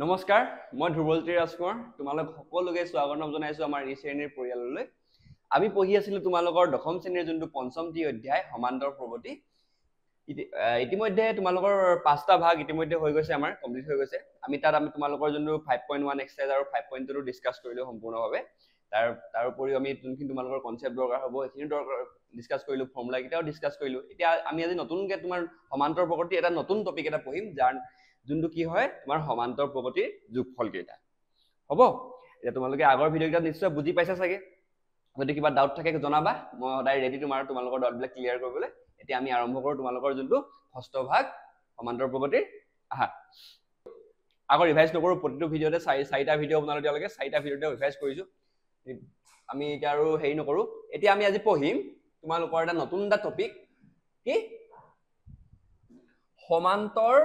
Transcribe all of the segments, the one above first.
নমস্কাৰ মই ধ্ৰুৱজ্যোতি ৰাজকুমাৰ তোমালোক সকলোকে স্বাগতম জনাইছো আমাৰ এই শ্ৰেণীৰ পৰিয়াললৈ আমি পঢ়ি আছিলো তোমালোকৰ দশম শ্ৰেণীৰ যোনটো পঞ্চমটি অধ্যায় সমান্তৰ প্ৰগতি ইতিমধ্যে তোমালোকৰ পাঁচটা ভাগ ইতিমধ্যে হৈ গৈছে আমাৰ কমপ্লিট হৈ গৈছে আমি তোমালোকৰ যোনটো 5.1 এক্সাৰসাইজ আৰু 5.2 ডিসকাস কৰিলো সম্পূৰ্ণভাৱে তাৰ উপৰিও আমি যোনখিনি তোমালোকৰ কনসেপ্ট দৰকাৰ হ'ব এইখিনি দৰকাৰ ডিসকাস কৰিলো ফৰ্মুলা কিটাও ডিসকাস কৰিলো এতিয়া আমি আজি নতুনকে তোমাৰ সমান্তৰ প্ৰগতি এটা নতুন টপিক এটা পঢ়িম যাৰ যোনটো কি হয় তোমাৰ সমান্তৰ প্ৰগতিৰ যোগফল কেইটা হ'ব এটা তোমালোকে আগৰ ভিডিও কেইটা নিশ্চয় বুজি পাইছা চাগে যদি কিবা ডাউট থাকে জনাবা মই সদায় ৰেডি তোমালোকৰ ডাউটবিলাক ক্লিয়াৰ কৰিবলৈ এতিয়া আমি আৰম্ভ কৰো তোমালোকৰ যোনটো ষষ্ঠ ভাগ সমান্তৰ প্ৰগতিৰ আহা আগৰ ৰিভাইজ নকৰো প্ৰতিটো ভিডিওতে চাৰিটা ভিডিও বনালো তেওঁলোকে চাৰিটা ভিডিওতে ৰিভাইজ কৰিছো আমি এতিয়া আৰু হেৰি নকৰো এতিয়া আমি আজি পঢ়িম তোমালোকৰ এটা নতুন এটা টপিক কি সমান্তৰ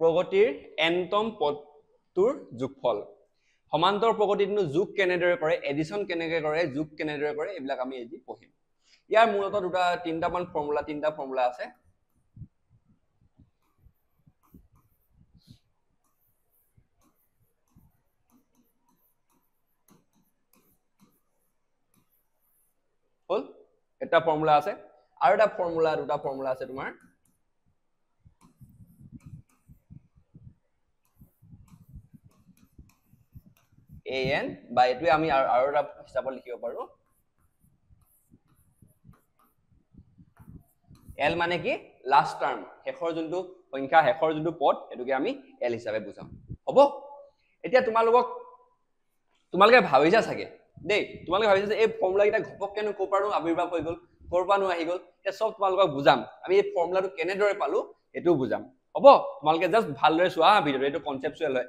প্ৰগতিৰ এনতম পদটোৰ যোগফল সমান্তৰ প্ৰগতিটো যোগ কেনেদৰে কৰে এডিশন কেনেকৈ কৰে যোগ কেনেদৰে কৰে এইবিলাক আমি আজি পঢ়িম ইয়াৰ মূলত তিনটা ফৰ্মুলা আছে হল এটা ফৰ্মুলা আছে আৰু এটা দুটা ফৰ্মুলা আছে তোমাৰ an বা এটোৱে আমি আৰু এটা হিচাপত লিখিব পাৰো l মানে কি লাস্ট টাৰ্ম শেষৰ যোনটো সংখ্যা শেষৰ যোনটো পদ এটোকে আমি l হিচাপে বুজাম হ'ব এতিয়া তোমালোকে ভাবিছা চাগে দেই তোমালোকে ভাবিছা যে এই ফৰ্মুলা কিটা ঘপককেনো কোপাৰো আবিৰ্ভাৱ হৈ গল কৰপানো আহি গল এতিয়া সব তোমালোকক বুজাম আমি এই ফৰ্মুলাটো কেনেদৰে পালো এটো বুজাম হ'ব তোমালোকে জাস্ট ভালদৰে চোৱা ভিডিওটো এটো কনসেপচুৱেল হয়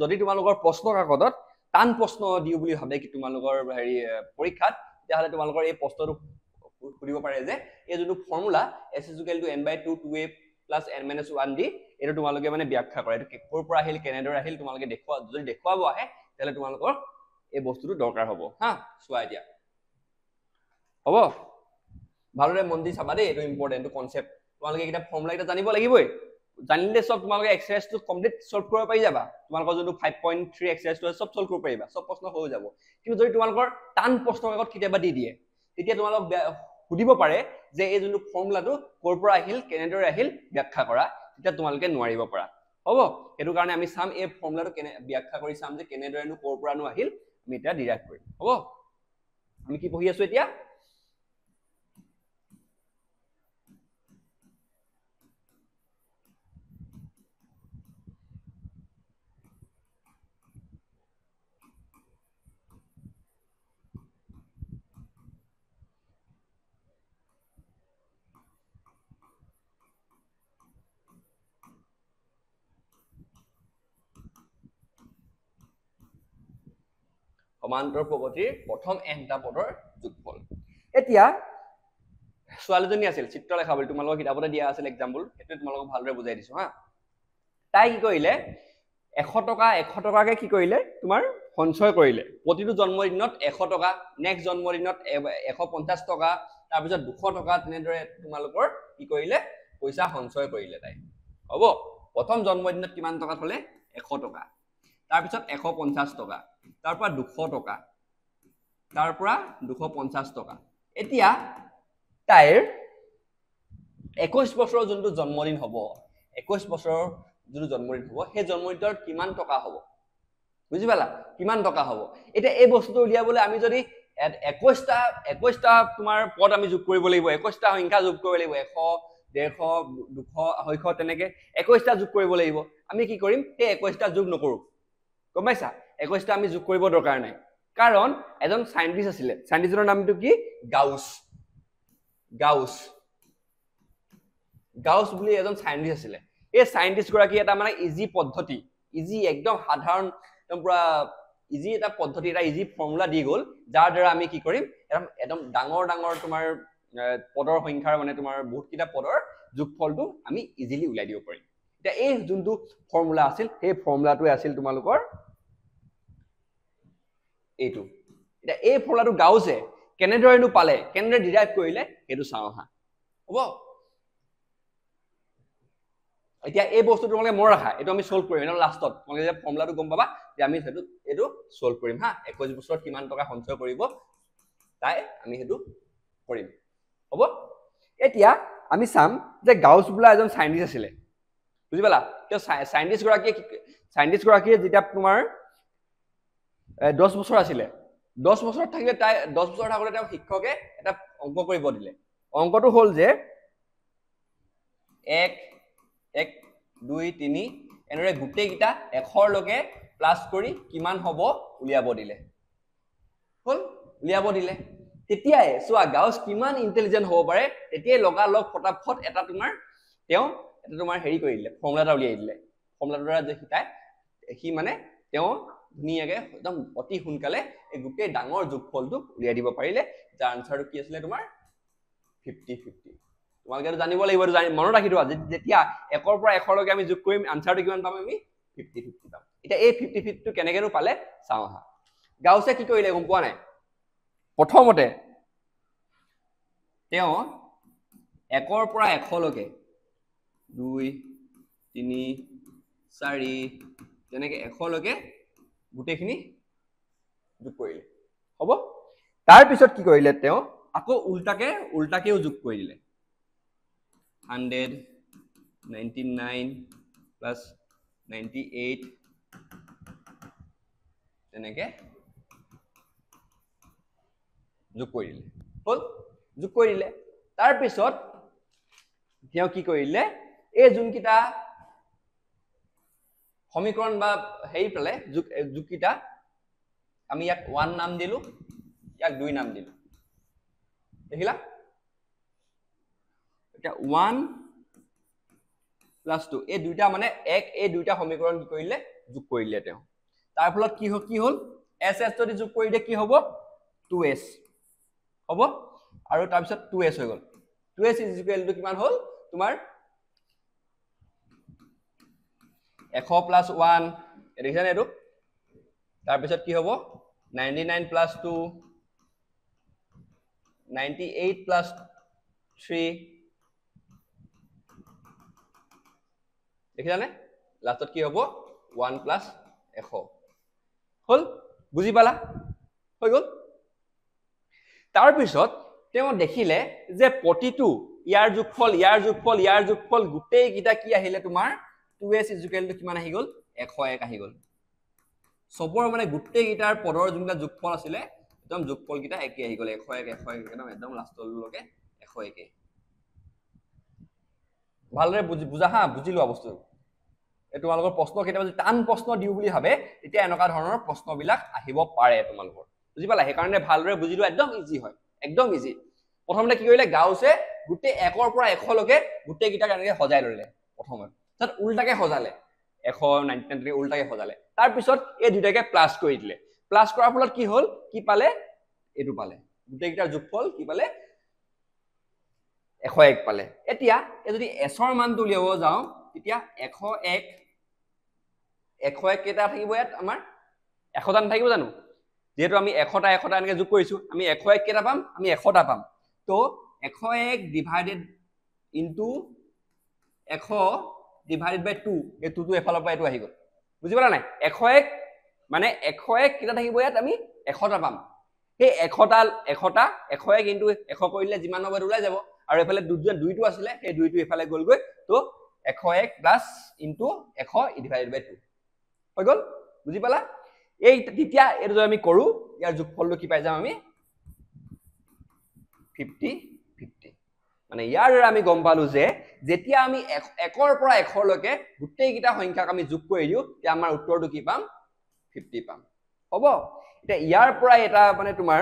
যদি তোমালোকৰ প্ৰশ্ন কাকতত টান প্ৰশ্ন দিও বুলি ভাবে কি তোমালোকৰ হেৰি পৰীক্ষাত তেতিয়াহলে তোমালোকৰ এই প্ৰশ্নটো সুধিব পাৰে যে এই যোনটো formula s = n/2 2a + n - 1d এটো তোমালোকে মানে ব্যাখ্যা কৰে এটো কৰ পৰা আহিল কেনেদৰে আহিল তোমালোকে যদি দেখুৱাব আহে তেলে তোমালোকৰ এই বস্তুটো দৰকাৰ হ'ব হা চোৱা এতিয়া হ'ব ভালদৰে মন দি চাবা দেই এটো ইম্পৰ্টেন্ট কনসেপ্ট তোমালোকে এটা ফৰ্মুলা এটা জানিব লাগিবই জানিলে সব তোমালোকে এক্সাৰসাইজটো কমপ্লিট সলভ কৰিব পাৰি যাবা তোমালোকৰ যোনটো 5.3 এক্সাৰসাইজটো সব সলভ কৰিব পাৰিবা সব প্ৰশ্ন হৈ যাব কিন্তু যদি তোমালোকৰ টান প্ৰশ্ন কাকত কিটাবা দি দিয়ে তেতিয়া তোমালোক সুধিব পাৰে যে এই যোনটো ফৰ্মুলাটো কৰ পৰা আহিল কেনেদৰে আহিল ব্যাখ্যা কৰা তেতিয়া তোমালোকে নোৱাৰিব পৰা হ'ব এটো কাৰণে আমি চাম এই ফৰ্মুলাটো ব্যাখ্যা কৰি চাম যে কেনেদৰেনো কৰ পৰানো আহিল আমি এটা ডিৰাইভ কৰিম হ'ব আমি কি পঢ়ি আছো এতিয়া সমান্তৰ প্ৰগতিৰ প্ৰথম nটা পদৰ যোগফল এতিয়া ছোৱালীজনী আছিল চিত্ৰলেখা বুলি তোমালোকৰ কিতাপতে দিয়া আছিল এক্সাম্পল এটো তোমালোকক ভালদৰে বুজাই দিছো হা তাই কি কৰিলে 100 টকাকে কি কৰিলে তোমাৰ সঞ্চয় কৰিলে প্ৰতিটো জন্মদিনত 100 টকা নেক্সট জন্মদিনত 150 টকা তাৰ পিছত 200 টকা তেনেদৰে তোমালোকৰ কি কৰিলে পইচা সঞ্চয় কৰিলে তাই হ'ব প্ৰথম জন্মদিনত কিমান টকা থলে 100 টকা তাৰ পিছত 150 টকা তাৰ পৰা 200 টকা তাৰ পৰা 250 টকা এতিয়া তাইৰ 21 বছৰৰ যোনটো জন্মদিন হ'ব 21 বছৰৰ যোনটো জন্মদিন হ'ব সেই জন্মদিনৰ কিমান টকা হ'ব বুজি পালা কিমান টকা হ'ব এটা এই বস্তুটো উলিয়াবলৈ আমি যদি 21টা তোমাৰ পদ আমি যোগ কৰিব লাগিব 21টা সংখ্যা যোগ কৰিব লাগিব 100 150 200 200 তেনেকে 21টা যোগ কৰিব লাগিব আমি কি কৰিম এই 21টা যোগ নকৰো গম পাইছা 21টা আমি যোগ কৰিব দৰকাৰ নাই কাৰণ এজন সাইন্টিষ্ট আছিল সাইন্টিষ্টৰ নামটো কি গাউছ বুলি এজন সাইন্টিষ্ট আছিল এই সাইন্টিষ্ট গৰাকী এটা মানে ইজি পদ্ধতি ইজি একদম সাধাৰণ একদম পুৰা ইজি এটা পদ্ধতি এটা ইজি ফৰ্মুলা দি গল যাৰ দ্বাৰা আমি কি কৰিম একদম ডাঙৰ তোমাৰ পদৰ সংখ্যাৰ মানে তোমাৰ বহুত কিটা পদৰ যোগফলটো আমি ইজিলি উলাই দিব পাৰিম এতিয়া এই যোনটো ফৰ্মুলা আছিল সেই ফৰ্মুলাটোৱে আছিল তোমালোকৰ এইটো এটা এই ফৰ্মুলাটো গাউছে কেনেদৰেনো পালে কেনেদৰে ডিৰাইভ কৰিলে এটো চাও হা হ'ব এতিয়া এই বস্তুটো তোমালোকে মনত ৰাখা, এইটো আমি সলভ কৰিম এটা লাষ্টত, তোমালোকে যে ফৰ্মুলাটো গম পাবা যে আমি সেইটো এইটো সলভ কৰিম হা। 21 বছৰত কিমান টকা সঞ্চয় কৰিব তাই আমি সেইটো কৰিম, হ'ব। এতিয়া আমি চাম যে গাউছ বোলা এজন সাইন্টিষ্ট আছিলে, বুজি পালা। তেওঁ সাইন্টিষ্ট গৰাকীয়ে যেতিয়া তোমাৰ 10 বছৰ আছিলে, 10 বছৰত থাকিলে তাই 10 বছৰ থাকোতে তেওঁ শিক্ষকে এটা অংক কৰিব দিলে। অংকটো হ'ল যে 1 1 2 3 এনেদৰে গোটেইকেইটা 100 লৈকে প্লাছ কৰি কিমান হ'ব উলিয়াব দিলে। হ'ল, উলিয়াব দিলে। তেতিয়াই চোৱা গাউছ কিমান ইণ্টেলিজেন্ট হ'ব পাৰে, তেতিয়াই লগালগ ফটাফট এটা তোমাৰ হেৰি কৰি দিলে, ফৰ্মুলা এটা উলিয়াই দিলে। ফৰ্মুলাটোৰ দ্বাৰা যে শিকায় সি মানে তেওঁ ধুনীয়াকে একদম অতি সোনকালে এই গোটেই ডাঙৰ যোগফলটো উলিয়াই দিব পাৰিলে, যাৰ আনসাৰটো কি আছিলে তোমাৰ 50-50। তোমালোকে জানিব লাগিব, মনত ৰাখি থোৱা, যেতিয়া 1ৰ পৰা 100 লৈকে আমি যোগ কৰিম আনসাৰটো কিমান পাম আমি 50-50 পাম। এতিয়া এই 50-50টো কেনেকেনো পালে চাওঁ আহা। গাউছে কি কৰিলে গম পোৱা নাই? প্ৰথমতে তেওঁ 1ৰ পৰা 100 লৈকে 2 3 4 তেনেকে 100 লৈকে গোটেইখিনি যোগ কৰিলে, হ'ব। তাৰপিছত কি কৰিলে তেওঁ আকৌ উল্টাকেও যোগ কৰি দিলে, 100 99 প্লাছ 98 তেনেকে যোগ কৰি দিলে, হ'ল। যোগ কৰি দিলে তাৰপিছত তেওঁ কি কৰিলে, এই যোনকেইটা সমীকৰণ বা হেৰি পালে যোগকেইটা আমি ইয়াক 1 নাম দিলো, ইয়াক 2 নাম দিলো, দেখিলা। এতিয়া 1 প্লাছ 2 এই দুইটা মানে এই দুইটা সমীকৰণ কি কৰিলে যোগ কৰিলে তেওঁ। তাৰ ফলত কি হ'ল s s যদি যোগ কৰি দিয়ে কি হ'ব 2s হ'ব, আৰু তাৰপিছত 2s হৈ গ'ল। 2s ইকুৱেল টু কিমান হ'ল তোমাৰ 100 প্লাছ 1, দেখিছানে এইটো। তাৰপিছত কি হ'ব 99 প্লাছ 2, 98 প্লাছ 3, দেখিছানে। লাষ্টত কি হ'ব 1 প্লাছ 100 হ'ল, বুজি পালা, হৈ গ'ল। তাৰপিছত তেওঁ দেখিলে যে প্ৰতিটো ইয়াৰ যোগফল গোটেইকেইটা কি আহিলে তোমাৰ 2s ইকুৱেল টু কিমান আহি গ'ল 101 আহি গ'ল। চবৰ মানে গোটেইকেইটাৰ পদৰ যোনবিলাক যোগফল আছিলে একদম যোগফলকেইটা একে আহি গ'ল, 101 একদম লাষ্টলৈকে 101। ভালদৰে বুজা হা, বুজি লোৱা বস্তু। এই তোমালোকৰ প্ৰশ্ন কেতিয়াবা যদি টান প্ৰশ্ন দিওঁ বুলি ভাবে তেতিয়া এনেকুৱা ধৰণৰ প্ৰশ্নবিলাক আহিব পাৰে তোমালোকৰ, বুজি পালা। সেইকাৰণে ভালদৰে বুজি লোৱা, একদম ইজি হয়, একদম ইজি। প্ৰথমতে কি কৰিলে গাউছে গোটেই 1ৰ পৰা 100 লৈকে গোটেইকেইটাক এনেকে সজাই ললে প্ৰথমে, তাত উল্টাকে সজালে 199 উল্টাকে সজালে। তাৰপিছত এই দুটাকে প্লাছ কৰি দিলে। প্লাছ কৰাৰ ফলত কি হ'ল, কি পালে এইটো পালে, গোটেইকেইটাৰ যোগফল কি পালে 101 পালে। এতিয়া যদি এছৰ মানটো উলিয়াব যাওঁ তেতিয়া 101 কেইটা থাকিব ইয়াত আমাৰ 100টা নাথাকিব জানো, যিহেতু আমি 100টা এনেকে যোগ কৰিছো, আমি 101 কেইটা পাম, আমি 100টা পাম। তো 101 ডিভাইডেড ইনটু 100 ডিভাইডেড বাই 2, এই 2টো এফালৰ পৰা এইটো আহি গ'ল, বুজি পালা নাই। 101 মানে 101 কেইটা থাকিব ইয়াত, আমি 100টা পাম। সেই 101 ইনটু 100 কৰিলে যিমান হ'ব ওলাই যাব, আৰু এইফালে দুইটো আছিলে সেই দুইটো এইফালে গ'লগৈ, তো 101 প্লাছ ইনটু 100 ডিভাইডেড বাই 2 হৈ গ'ল, বুজি পালা। এই তেতিয়া এইটো যদি আমি কৰো ইয়াৰ যোগফলটো কি পাই যাম আমি 50-50। মানে ইয়াৰ দ্বাৰা আমি গম পালো যে যেতিয়া আমি 1ৰ পৰা 100 লৈকে গোটেইকেইটা সংখ্যাক আমি যোগ কৰি দিওঁ তেতিয়া আমাৰ উত্তৰটো কি পাম 50 পাম, হ'ব। এতিয়া ইয়াৰ পৰা এটা মানে তোমাৰ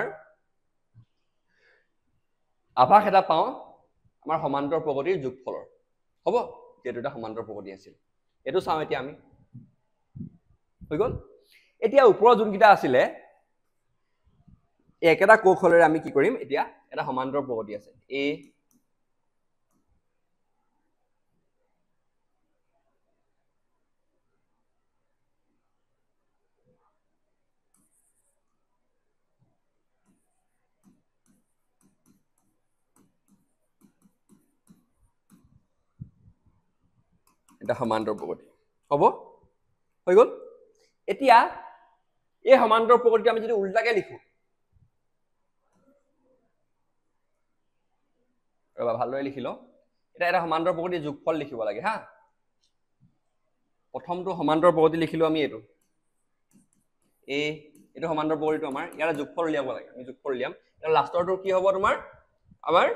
আভাস এটা পাওঁ আমাৰ সমান্তৰ প্ৰগতিৰ যোগফলৰ, হ'ব। যিহেতু এটা সমান্তৰ প্ৰগতি আছিল, এইটো চাওঁ এতিয়া আমি, হৈ গ'ল। এতিয়া ওপৰৰ যোনকেইটা আছিলে একেটা কৌশলেৰে আমি কি কৰিম, এতিয়া এটা সমান্তৰ প্ৰগতি আছে a এটা সমান্তৰ প্ৰকৃতি হ'ব হৈ গ'ল এতিয়া এই সমান্তৰ প্ৰকৃতিটো আমি যদি উল্টাকে লিখো ৰবা ভালদৰে লিখি লওঁ এটা সমান্তৰ প্ৰকৃতিৰ যোগফল লিখিব লাগে হা প্ৰথমটো সমান্তৰ প্ৰকৃতি লিখিলো আমি এইটো সমান্তৰ প্ৰকৃতিটো আমাৰ ইয়াৰ যোগফল উলিয়াব লাগে আমি যোগফল উলিয়াম আৰু লাষ্টৰটো কি হ'ব তোমাৰ আমাৰ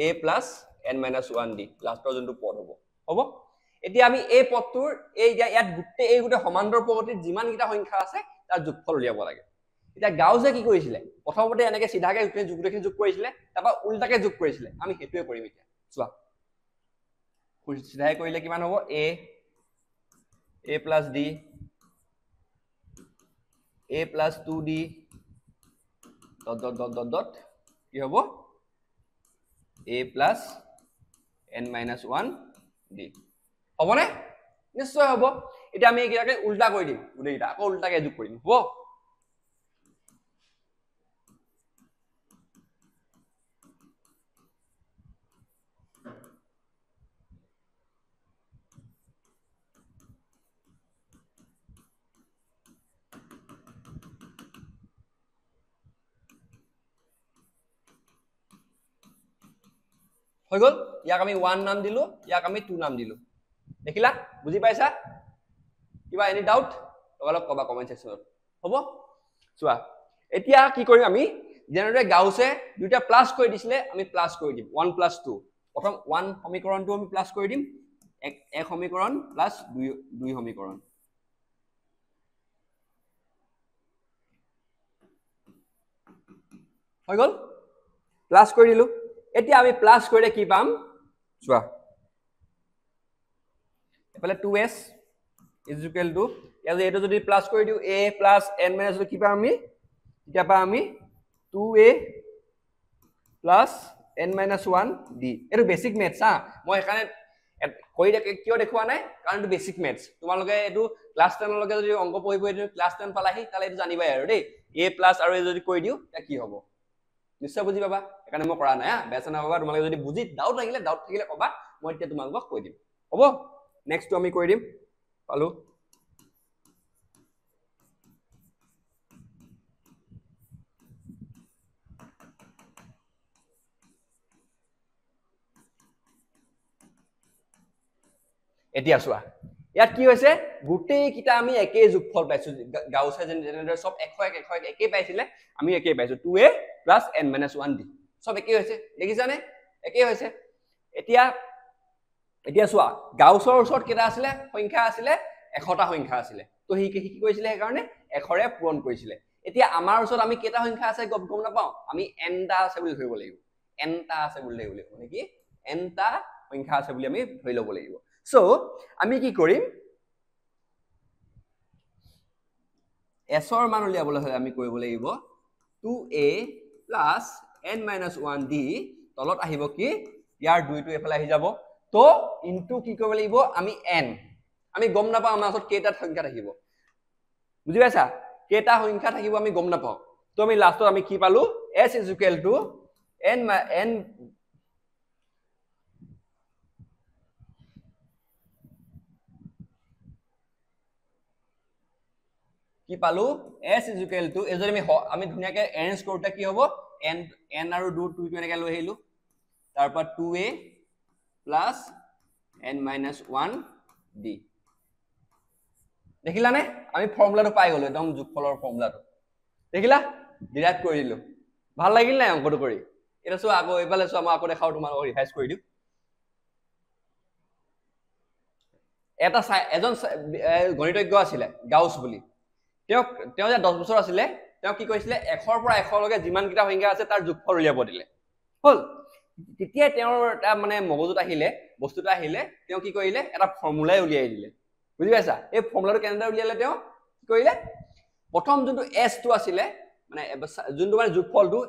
a + n - 1d লাষ্টৰ যোনটো পদ হ'ব এতিয়া আমি এই পদটোৰ এই ইয়াত গোটেই সমান্তৰ প্ৰকৃতিৰ যিমান কিটা সংখ্যা আছে তাৰ যোগফল উলিয়াব লাগে এতিয়া গাউছে কি কৰিছিলে প্ৰথমতে এনেকে সিধাকে গোটেইখিনি যোগ কৰিছিলে তাৰপা উল্টাকে যোগ কৰিছিলে আমি হেতুৱে কৰিম এতিয়া চোৱা সিধাই কৰিলে কিমান হ'ব a + d a + 2d dot কি হ'ব a + n - 1d হ'বনে নিশ্চয় হ'ব এতিয়া আমি এইকেইটাকে উল্টা কৰি দিম গোটেইকেইটা আকৌ উল্টাকে যোগ কৰিম হ'ব হৈ গ'ল ইয়াক আমি 1 নাম দিলো ইয়াক আমি 2 নাম দিলো দেখিলা বুজি পাইছা কিবা এনি ডাউট অলপ কবা কমেন্ট সেকশনত হ'ব চোৱা এতিয়া কি কৰিম আমি যেনেদৰে গাউছে দুটা প্লাস কৰি দিছিলে আমি প্লাস কৰি দিম 1 + 2 প্ৰথম 1 সমীকৰণটো আমি প্লাস কৰি দিম এক সমীকৰণ প্লাস 2 সমীকৰণ হৈ গ'ল প্লাস কৰি দিলো এতিয়া আমি প্লাস কৰিলে কি পাম চোৱা এফালে 2s = ইয়াত এটো যদি প্লাস কৰি দিও a + n - 1 কি পাম আমি এতিয়া পাম আমি 2a + n - 1d এটো বেসিক ম্যাথছ হা মই এখানে কই কিয় দেখুৱা নাই কাৰণ এটো বেসিক ম্যাথছ তোমালোকে এটো ক্লাস 10 লকে যদি অংক পঢ়িব এটো ক্লাস 10 পালাহি তালে এটো জানিবাই আৰু দেই a + আৰু যদি কৈ দিও তা কি হ'ব নিশ্চয় বুজি পাবা এখানে মই কৰা নাই বেছা না বাবা তোমালোকে যদি বুজি ডাউট থাকিলে কবা মই এতিয়া তোমালোকক কৈ দিম হ'ব নেক্সট আমি কৈ দিম পালো এতিয়া চোৱা ইয়াত কি হৈছে গোটেই কিটা আমি একে যোগফল পাইছো গাউছে যেনেদৰে সব 1 একে পাইছিলে আমি একে পাইছো 2a + n - 1d সব একে হৈছে দেখিছানে একে হৈছে এতিয়া চোৱা গাউছৰ ওচৰত কেটা আছিলে সংখ্যা আছিলে 100টা সংখ্যা আছিলে তো হি কি কৰিছিলে সেই কাৰণে 100ৰে পূৰণ কৰিছিলে এতিয়া আমাৰ ওচৰত আমি কেটা সংখ্যা আছে গম নাপাও আমি n টা আছে বুলি ধৰিব লাগিব n টা আছে বুলি ধৰিব লাগিব মানে কি n টা সংখ্যা আছে বুলি আমি ধৰি ল'ব লাগিব সো আমি কি কৰিম s ৰ মান উলিয়াবলৈ হলে আমি কৰিব লাগিব 2a + n - 1d তলত আহিব কি ইয়াৰ 2 টো এফালে আহি যাব তো ইনটু কি কৰিব লাগিব আমি n আমি গম নাপাও আমাৰ ওচৰত কেইটা সংখ্যা থাকিব বুজি পাইছা কেইটা সংখ্যা থাকিব আমি গম নাপাও তো আমি লাষ্টত আমি কি পালো s = n কি পালো s = এজৰি আমি ধুনিয়াকে এৰেঞ্জ কৰোতে কি হ'ব n আৰু 2 টো এনেকৈ লৈ আহিলো তাৰ পৰা 2a + n - 1d দেখিলানে আমি ফৰ্মুলাটো পাই গলো একদম যোগফলৰ ফৰ্মুলাটো দেখিলা ডিৰাইভ কৰি দিলো ভাল লাগিল নাই অংকটো কৰি এটা চোৱা আকৌ এফালে চোৱা মই আকৌ দেখাও তোমালোকক ৰিভাইজ কৰি দিও এটা এজন গণিতজ্ঞ আছিল গাউছ বুলি তেওঁ 10 বছৰ আছিল তেওঁ কি কৈছিলে 1 ৰ পৰা 100 লৈকে যিমান কিটা সংখ্যা আছে তাৰ যোগফল উলিয়াব দিলে হল তেতিয়া তেওঁৰ এটা মানে মগজুত আহিলে বস্তুটা আহিলে তেওঁ কি কৰিলে এটা ফৰ্মুলাই উলিয়াই দিলে বুজি পাইছা এই ফৰ্মুলাটো কেনেদৰে উলিয়ালে তেওঁ কি কৰিলে প্ৰথম যোনটো s টো আছিল মানে যোনটো মানে যোগফলটো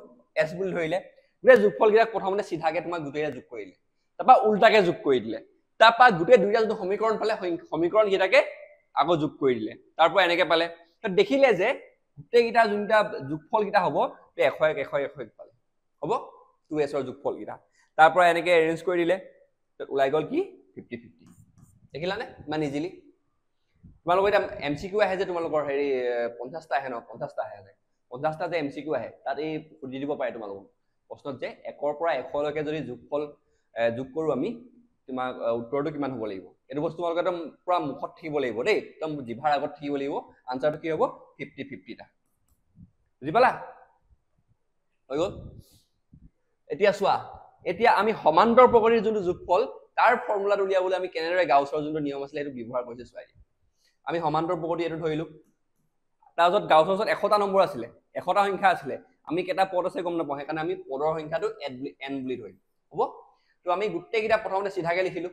s বুলি ধৰিলে গোটেই যোগফল গিলা প্ৰথমতে সিধাকে তোমাক দুটেয়া যোগ কৰিলে তাৰপা উল্টাকে যোগ কৰি দিলে তাৰপা গোটেই দুইটা যোনটো সমীকৰণ পালে সমীকৰণ গিটাকে আকৌ যোগ কৰি দিলে তাৰপা এনেকে পালে তো দেখিলে যে গোটেই গিটা যোনটা যোগফল গিটা হ'ব 100 পালে হ'ব 2s ৰ যোগফল গিটা তাৰপা এনেকে এৰেঞ্জ কৰি দিলে তো ওলাই গল কি 50-50 দেখিলানে ইমান ইজিলি তোমালোকৰ এটা এমচিকিউ আহে যে তোমালোকৰ হেৰি 50টা আহে ন 50টা আহে 50টা যে এমচিকিউ আহে তাত এই সুধি দিব পাৰে তোমালোকক প্ৰশ্নত যে 1ৰ পৰা 100 লৈকে যদি যোগফল যোগ কৰো আমি তোমাৰ উত্তৰটো কিমান হ'ব লাগিব এইটো বস্তু তোমালোকে একদম পুৰা মুখত থাকিব লাগিব দেই একদম জিভাৰ আগত থাকিব লাগিব আনসাৰটো কি হ'ব 50-50 টা বুজি পালা হৈ গ'ল এতিয়া চোৱা এতিয়া আমি সমান্তৰ প্ৰকৃতিৰ যোনটো যোগফল তাৰ ফৰ্মুলাটো উলিয়াবলৈ আমি কেনেদৰে গাউছৰ যোনটো নিয়ম আছিলে সেইটো ব্যৱহাৰ কৰিছে চোৱা আমি সমান্তৰ প্ৰকৃতি এটো ধৰিলো তাৰপিছত গাউছৰ ওচৰত 100টা নম্বৰ আছিলে 100টা সংখ্যা আছিলে আমি কেটা পদ আছে গম নাপাওঁ সেইকাৰণে আমি পদৰ সংখ্যাটো n বুলি ধৰিম হ'ব তো আমি গোটেই কিটা প্ৰথমতে সিধাকে লিখিলো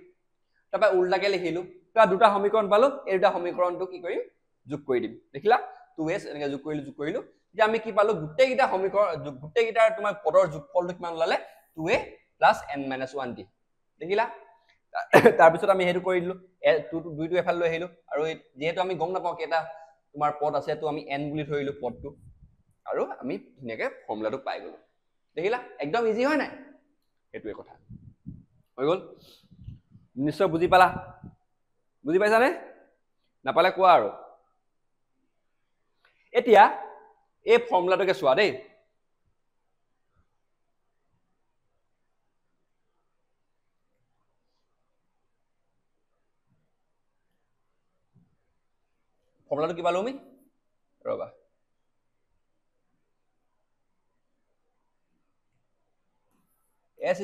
তাৰপা উল্টাকে লিখিলো তো দুটা সমীকৰণ পালো এই দুটা সমীকৰণটো কি কৰিম যোগ কৰি দিম দেখিলা 2s এনেকৈ যোগ কৰিলো যে আমি কি পালো গোটেই কিটা সমীকৰণ গোটেই কিটা তোমাৰ পদৰ যোগফলটো কিমান ওলালে 2a + n - 1d দেখিলা তাৰ পিছত আমি হেতু কৰি দিলো 2 টো এফাল লৈ আহিলো আৰু যেহেতু আমি গম নাপাওঁ কেটা তোমাৰ পদ আছে তো আমি n বুলি ধৰিলো পদটো আৰু আমি ধুনিয়াকে ফৰ্মুলাটো পাই গলো দেখিলা একদম ইজি হয় নাই হেতুৱে কথা হৈ গল নিশ্চয় বুজি পালা বুজি পাইছানে নাপালে কোৱা আৰু এতিয়া এই ফৰ্মুলাটোকে চোৱা দেই ফৰ্মুলাটো কি পালো আমি ৰবা s =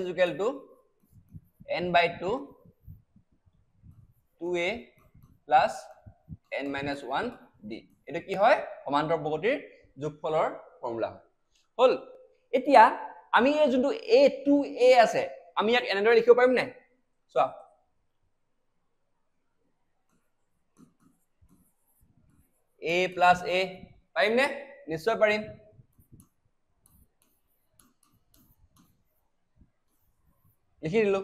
n/2 2a + n - 1d এটা কি হয় সমান্তৰ প্ৰকৃতিৰ যোগফলৰ ফৰ্মুলা হল এতিয়া আমি এই যোনটো a আছে আমি ইয়াক এনেদৰে লিখিব পাৰিম নাই চোৱা a + a পাৰিম নে নিশ্চয় পাৰিম লিখি দিলো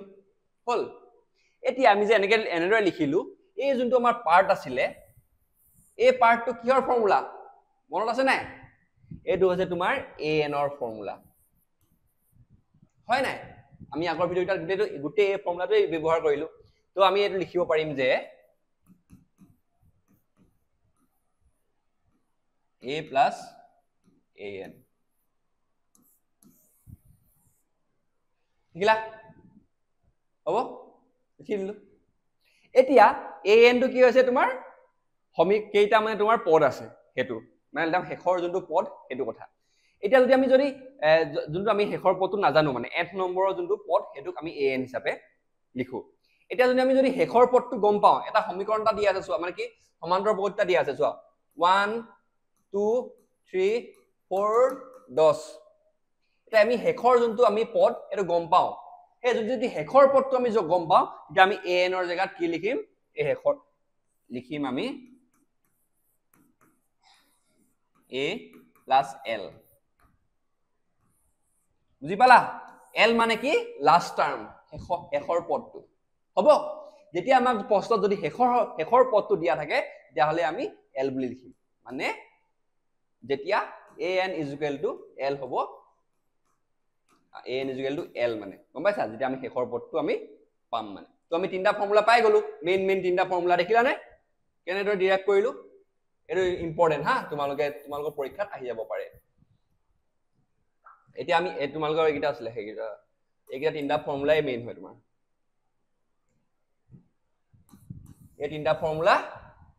হল এতিয়া আমি যে এনেদৰে লিখিলো এই যোনটো আমাৰ পাৰ্ট আছিলে এই পাৰ্টটো কিহৰ ফৰ্মুলা মনত আছে নাই এইটো হৈছে তোমাৰ an ৰ ফৰ্মুলা হয় নাই আমি আগৰ ভিডিওটাত গোটেই এই ফৰ্মুলাটোই ব্যৱহাৰ কৰিলো তো আমি এইটো লিখিব পাৰিম যে a + an ঠিকলা হ'ব লিখি দিলো এতিয়া an টো কি হৈছে তোমাৰ কেইটা মানে তোমাৰ পদ আছে হেতু মানে একদম শেষৰ যোনটো পদ হেতু কথা এতিয়া যদি আমি যোনটো আমি শেষৰ পদটো নাজানো মানে f নম্বৰৰ যোনটো পদ হেতুক আমি an হিচাপে লিখো এতিয়া যদি আমি শেষৰ পদটো গম পাওঁ এটা সমীকৰণ এটা দিয়া আছে চোৱা মানে কি সমান্তৰ প্ৰকৃতিটা দিয়া আছে চোৱা 1 2 3 4 10 এটা আমি শেষৰ যোনটো আমি পদ এটো গম পাওঁ এই যদি শেষৰ পদটো আমি গম পাওঁ তেতিয়া আমি an ৰ জায়গাত কি লিখিম এই শেষৰ লিখিম আমি a + l বুজি পালা l মানে কি লাস্ট টার্ম শেষৰ পদটো হ'ব যেতিয়া আমাক প্ৰশ্নত যদি শেষৰ পদটো দিয়া থাকে তেতিয়া হলে আমি l বুলি লিখিম মানে যেতিয়া an = l হ'ব an = l মানে গম পাইছা যেতিয়া আমি শেষৰ পদটো আমি পাম মানে তো আমি তিনটা ফৰ্মুলা পাই গলো মেইন তিনটা ফৰ্মুলা দেখিলা নে কেনেদৰে ডিৰাইভ কৰিলো এটো ইম্পৰ্টেন্ট হা তোমালোকৰ পৰীক্ষাত আহি যাব পাৰে এতিয়া আমি তোমালোকৰ এইকিটা আছিল এইকিটা তিনটা ফৰ্মুলাই মেইন হয় তোমাৰ এই তিনটা ফৰ্মুলা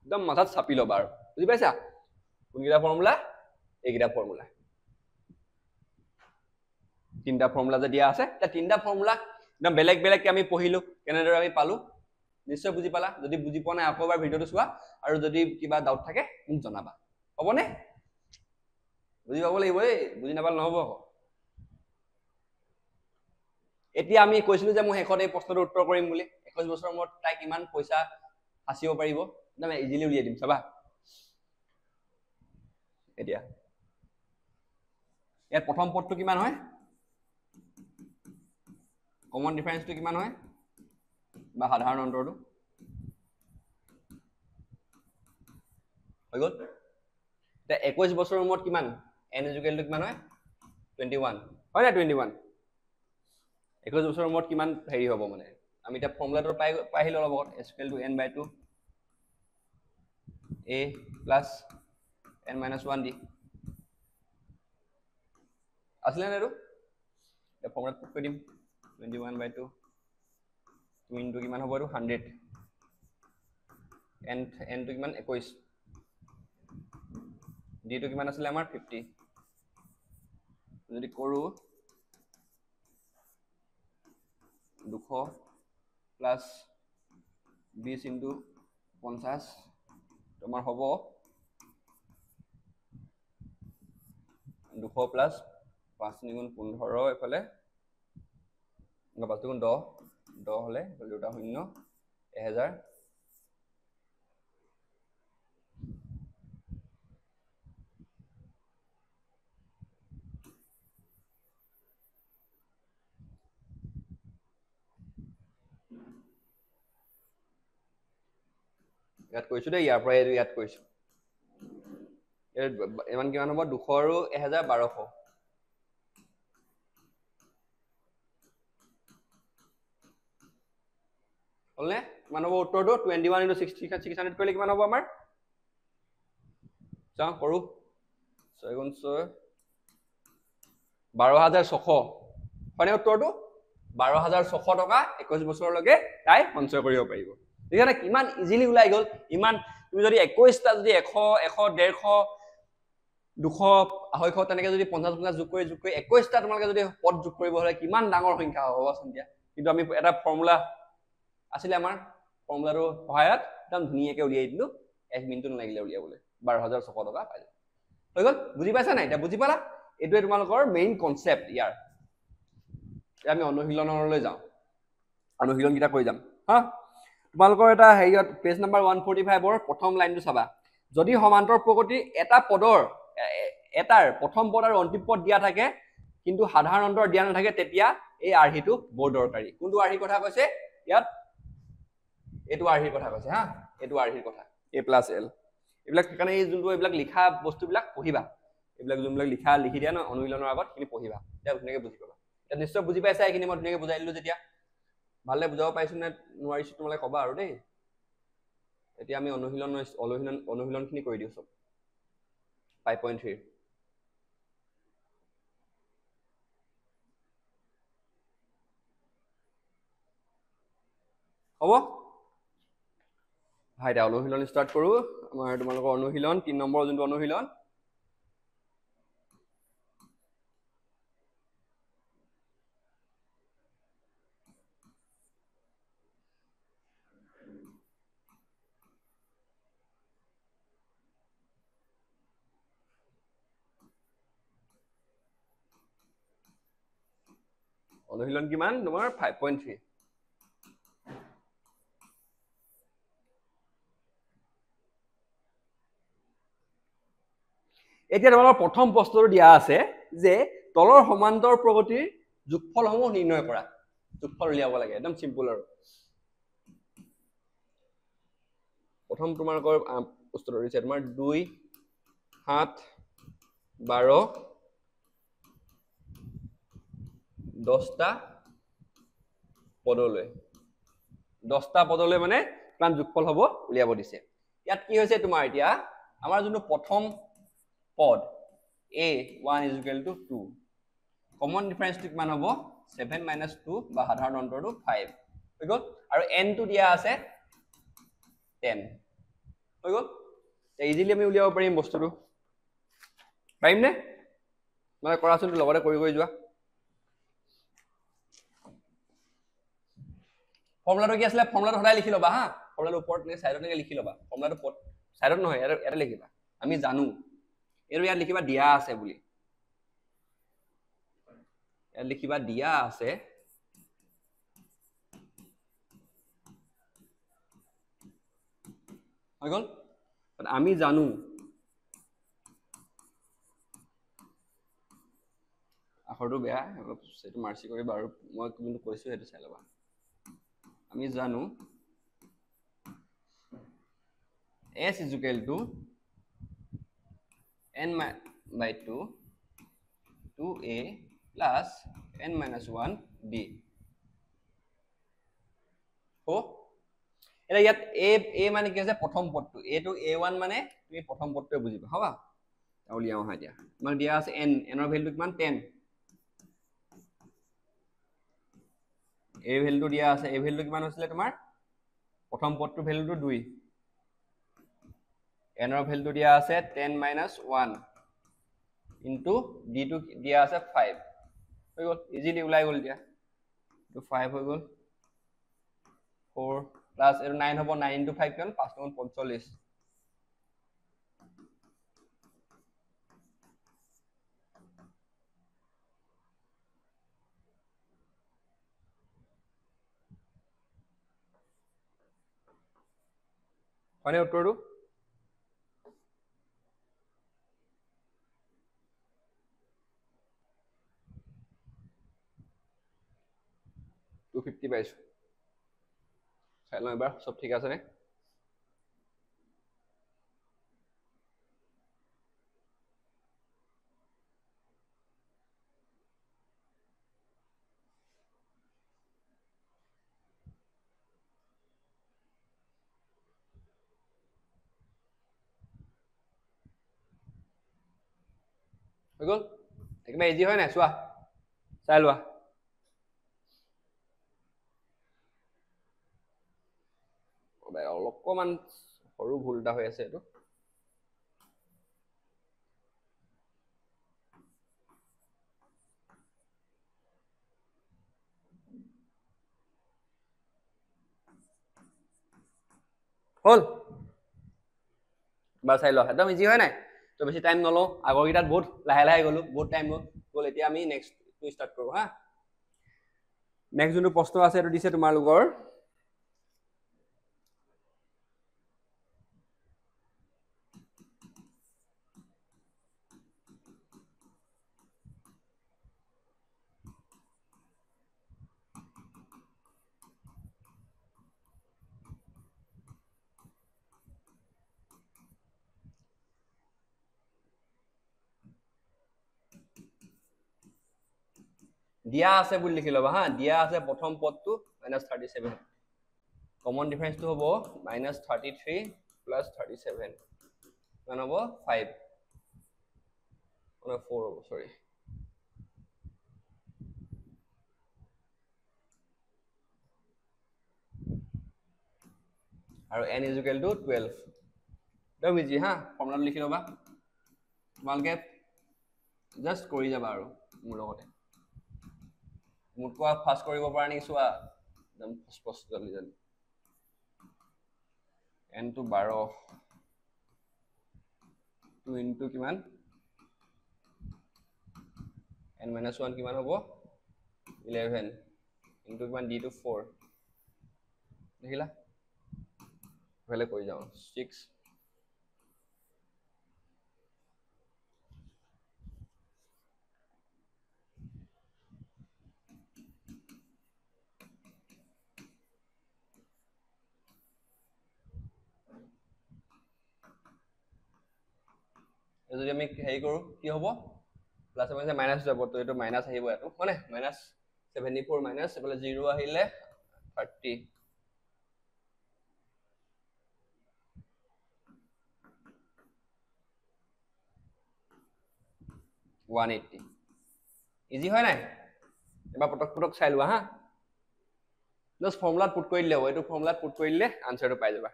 একদম মাথাত ছাপি লবা আৰু বুজি পাইছা কোনকিটা ফৰ্মুলা এইকিটা ফৰ্মুলা তিনটা ফৰ্মুলা যে দিয়া আছে তা তিনটা ফৰ্মুলা একদম বেলেগ আমি পঢ়িলো কেনেদৰে আমি পালো নিশ্চয় বুজি পালা যদি বুজি পোৱা নাই আকৌ এবাৰ ভিডিওটো চোৱা আৰু যদি কিবা ডাউট থাকে মোক জনাবা হ'বনে বুজি পাব লাগিব বুজি নাপালে নহব এতিয়া আমি কৈছিলো যে মই শেষত এই প্ৰশ্নটোৰ উত্তৰ কৰিম বুলি 21 বছৰৰ মূৰত তাই কিমান পইচা হাসিব পাৰিব একদম ইজিলি উলিয়াই দিম চাবা এতিয়া ইয়াৰ প্ৰথম পদটো কিমান হয় কমন ডিফাৰেন্সটো কিমান হয় বা সাধাৰণ অন্তৰটো হৈ গল তে 21 বছৰৰ মূৰত কিমান n = কিমান হয় 21 হয় না 21 21 বছৰৰ মূৰত কিমান হেৰি হ'ব মানে আমি এটা ফৰ্মুলাটো পাই আহিলো অলপ আগত s equal to n/2 a plus n minus 1 d আসলে না এটো এটা ফৰ্মুলাত পুট কৰি দিম 21/2 2 into কিমান হ'ব আৰু 100 n to কিমান 21 d to কিমান আছিল আমাৰ 50 যদি কৰো 200 plus 20 into 50 তোমাৰ হ'ব 200 plus 5 গুণ 15 এফালে 5 গুণ 10 10 হলে দুটা শূন্য 1000 ইয়াত কৈছো দে ইয়াৰ পৰা ইয়াত কৈছো ইমান কিমান হ'ব 200 আৰু 1200 হলনে কিমান হ'ব উত্তৰটো 21 into 600 কৰিলে কিমান হ'ব আমাৰ চাও কৰো 6 গুণ 6 12600 হয়নে উত্তৰটো 12600 টকা 21 বছৰলৈকে তাই সঞ্চয় কৰিব পাৰিব দেখেনে কিমান ইজিলি ওলাই গল ইমান তুমি যদি 21 টা যদি 100 100 150 200 250 তেনেকে যদি 50 50 যোগ কৰি 21 টা তোমালোকে যদি পদ যোগ কৰিব হলে কিমান ডাঙৰ সংখ্যা হ'ব সন্ধিয়া কিন্তু আমি এটা ফৰ্মুলা আছিল আমাৰ ফৰ্মুলাটো সহায়ত একদম ধুনীয়াকৈ উলিয়াই দিলো 1 মিনিট নালাগিলে উলিয়াবলৈ 12600 টকা পাই হৈ গল বুজি পাইছা নাই এটা বুজি পালা এটোৱে তোমালোকৰ মেইন কনসেপ্ট ইয়াৰ আমি অনুশীলনলৈ যাওঁ অনুশীলন কিটা কৰি যাম হা তোমালোকৰ এটা হেৰিয়ত পেজ নম্বৰ 145 ৰ প্ৰথম লাইনটো চাবা যদি সমান্তৰ প্ৰকৃতিৰ এটা পদৰ এটাৰ প্ৰথম পদ আৰু অন্তিম পদ দিয়া থাকে কিন্তু সাধাৰণ অন্তৰ দিয়া নাথাকে তেতিয়া এই আৰ্হিটো বৰ দৰকাৰী কোনটো আৰ্হিৰ কথা কৈছে ইয়াত এটো আৰ্হিৰ কথা কৈছে হা এটো আৰ্হিৰ কথা a + l এইবিলাক কাৰণে এই যোনটো এইবিলাক লিখা বস্তুবিলাক পঢ়িবা এইবিলাক যোনবিলাক লিখি দিয়া ন অনুশীলনৰ আগত খিনি পঢ়িবা তেতিয়া ধুনীয়াকৈ বুজি পাবা এটা নিশ্চয় বুজি পাইছা এইখিনি মই ধুনীয়াকৈ বুজাই দিলো যেতিয়া ভাললে বুজাব পাইছো নে নোৱাৰিছো তোমালোকে কবা আৰু দেই এতিয়া আমি অনুশীলনখিনি কৰি দিও সব 5.3 হ'ব ভাই দা অনুশীলন স্টাৰ্ট কৰো আমাৰ তোমালোকৰ অনুশীলন 3 নম্বৰ যোনটো অনুশীলন অনুশীলন কিমান তোমাৰ 5.3 এতিয়া তোমালোকৰ প্ৰথম প্ৰশ্নটো দিয়া আছে যে তলৰ সমান্তৰ প্ৰগতিৰ যোগফলসমূহ নিৰ্ণয় কৰা যোগফল উলিয়াব লাগে একদম সিম্পল আৰু প্ৰথম তোমালোকৰ প্ৰশ্নটো দিছে তোমাৰ 2 7 12 10টা পদলৈ 10টা পদলৈ মানে কিমান যোগফল হ'ব উলিয়াব দিছে ইয়াত কি হৈছে তোমাৰ এতিয়া আমাৰ যোনটো প্ৰথম পদ a1 = 2 কমন ডিফাৰেন্সটো কিমান হ'ব 7 - 2 বা সাধাৰণ অন্তৰটো 5 হৈ গল আৰু n টো দিয়া আছে 10 হৈ গল ইজিলি আমি উলিয়াব পাৰিম বস্তুটো পাৰিম নে মানে কৰাচোন লগতে কৰি যোৱা ফৰ্মুলাটো কি আছিল ফৰ্মুলাটো সদায় লিখি লবা হা ফৰ্মুলাটো ওপৰত নে সাইডত নে লিখি লবা ফৰ্মুলাটো সাইডত নহয় এটা লিখিবা আমি জানো এৰো ইয়াত লিখিবা দিয়া আছে বুলি ইয়াত লিখিবা দিয়া আছে হৈ গল আমি জানো আখৰটো বেয়া অলপ সেটো মাৰ্চি কৰিবা আৰু মই কিন্তু কৈছো হেতু চাই লবা আমি জানো s = n/2 2a + n - 1 d হ'ব এটা ইয়াত a মানে কি আছে প্ৰথম পদটো a টো a1 মানে তুমি প্ৰথম পদটোৱে বুজিবা হবা উলিয়াও হা এতিয়া মানে দিয়া আছে n n ৰ ভ্যালুটো কিমান 10 a ভ্যালুটো দিয়া আছে a ভ্যালুটো কিমান হৈছিলে তোমাৰ প্ৰথম পদটোৰ ভ্যালুটো 2 n ৰ ভ্যালুটো দিয়া আছে 10 - 1 ইনটু d টো দিয়া আছে 5 হৈ গল ইজিলি ওলাই গল দিয়া তো 5 হৈ গল 4 প্লাস এর 9 হবো 9 into 5 কিমান 5 9 45 হয়নে উত্তৰটো 250 পাইছো চাই লওঁ এবাৰ সব ঠিক আছে নে হৈ গল একদম ইজি হয় নাই চোৱা চাই লোৱা অলপমান সৰু ভুল এটা হৈ আছে এইটো হল বা চাই লোৱা একদম ইজি হয় নাই তো বেছি টাইম নলওঁ আগৰ গিটাত বহুত লাহে লাহে গলো বহুত টাইম গল এতিয়া আমি নেক্সট টু স্টাৰ্ট কৰো হা নেক্সট যোনটো প্ৰশ্ন আছে এইটো দিছে তোমালোকৰ দিয়া আছে বুলি লিখি লবা হা দিয়া আছে প্ৰথম পদটো -37 কমন ডিফাৰেন্সটো হ'ব -33 + 37 কিমান হ'ব 5 মানে 4 হ'ব সৰি আৰু n = 12 একদম ইজি হা ফৰ্মুলাটো লিখি লবা তোমালোকে জাস্ট কৰি যাবা আৰু মোৰ লগতে মোতকৈ ফাষ্ট কৰিব পৰা নেকি চোৱা একদম স্পষ্ট জলদি জলদি n টো 12 2 ইনটু কিমান n - 1 কিমান হ'ব 11 ইনটু কিমান d টো 4 দেখিলা ভালে কৰি যাও 6 যদি আমি হেৰি কৰো কি হ'ব প্লাস মানে মাইনাস যাব তো এটো মাইনাস আহিব এটো মানে -74 মাইনাস এফালে 0 আহিলে 30 180 ইজি হয় নাই এবাৰ পটক পটক চাই লোৱা হা জাস্ট ফৰ্মুলাত পুট কৰি দিলে হ'ব এইটো ফৰ্মুলাত পুট কৰি দিলে আনসাৰটো পাই যাবা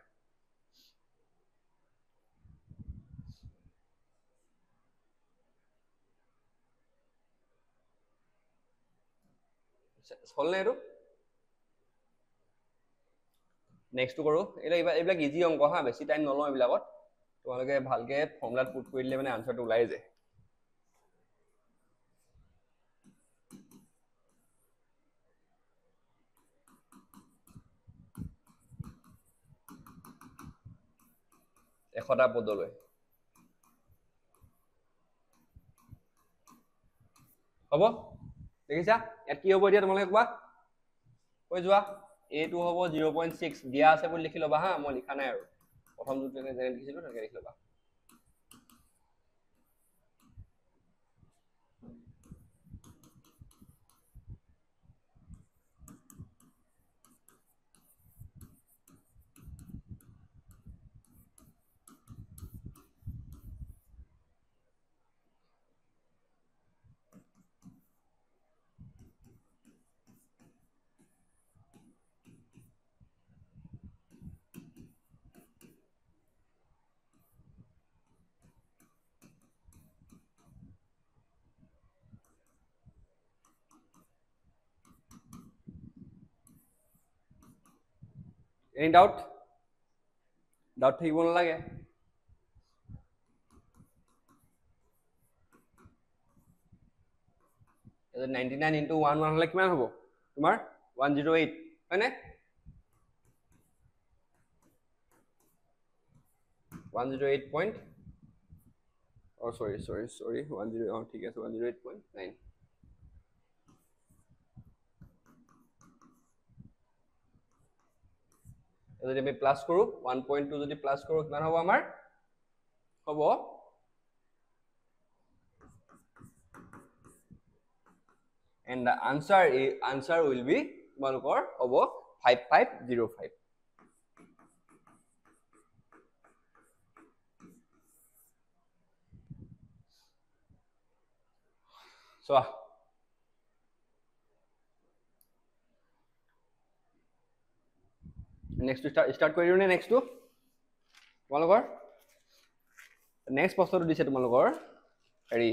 হলনে এইটো নেক্সট কৰো এইবিলাক ইজি অংক হা বেছি টাইম নলওঁ এইবিলাকত তোমালোকে ভালকে ফৰ্মুলাত পুট কৰি দিলে মানে আনসাৰটো ওলাই যায় এশটা পদলৈ হ'ব দেখিছা ইয়াত কি হ'ব এতিয়া তোমালোকে কোৱা কৈ যোৱা a2 হ'ব 0.6 দিয়া আছে বুলি লিখি লবা হা মই লিখা নাই আৰু প্ৰথম যোনটো যেনে লিখিছিলো তেনেকৈ লিখি লবা Any doubt? Doubt থাকিব নালাগে। এটো 99 into 1 হলে কিমান হ'ব তোমাৰ 108 হয়নে 108 point oh sorry 10 oh ঠিক আছে 108.9 যদি আমি প্লাস কৰো 1.2 যদি প্লাস কৰো কিমান হ'ব আমাৰ হ'ব and the answer will be তোমালোকৰ হ'ব 5505 so next to start কৰি দিও নে next to তোমালোকৰ next প্ৰশ্নটো দিছে তোমালোকৰ হেৰি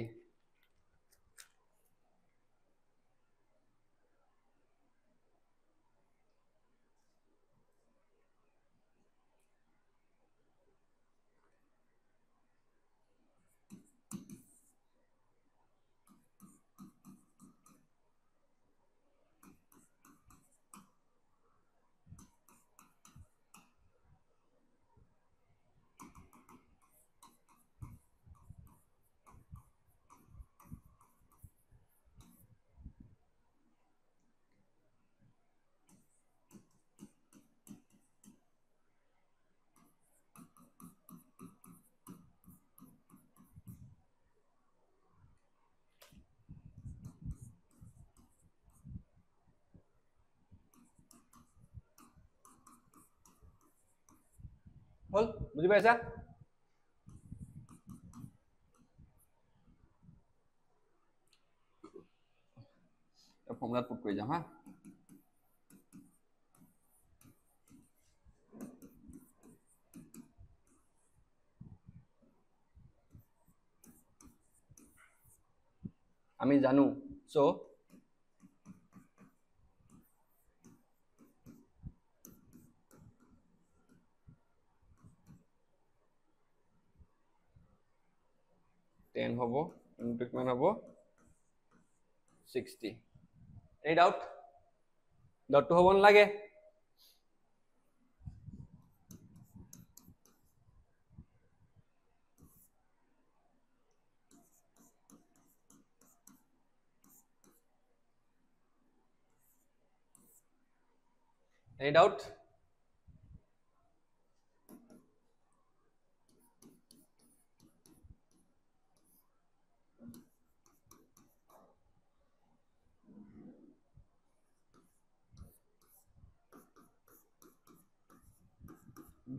হল বুজি পাইছা ফৰ্মুলাত পুট কৰি যাম হা আমি জানো সো টেন হ'ব ইনটু কিমান হ'ব 60 any doubt to হ'ব নালাগে any doubt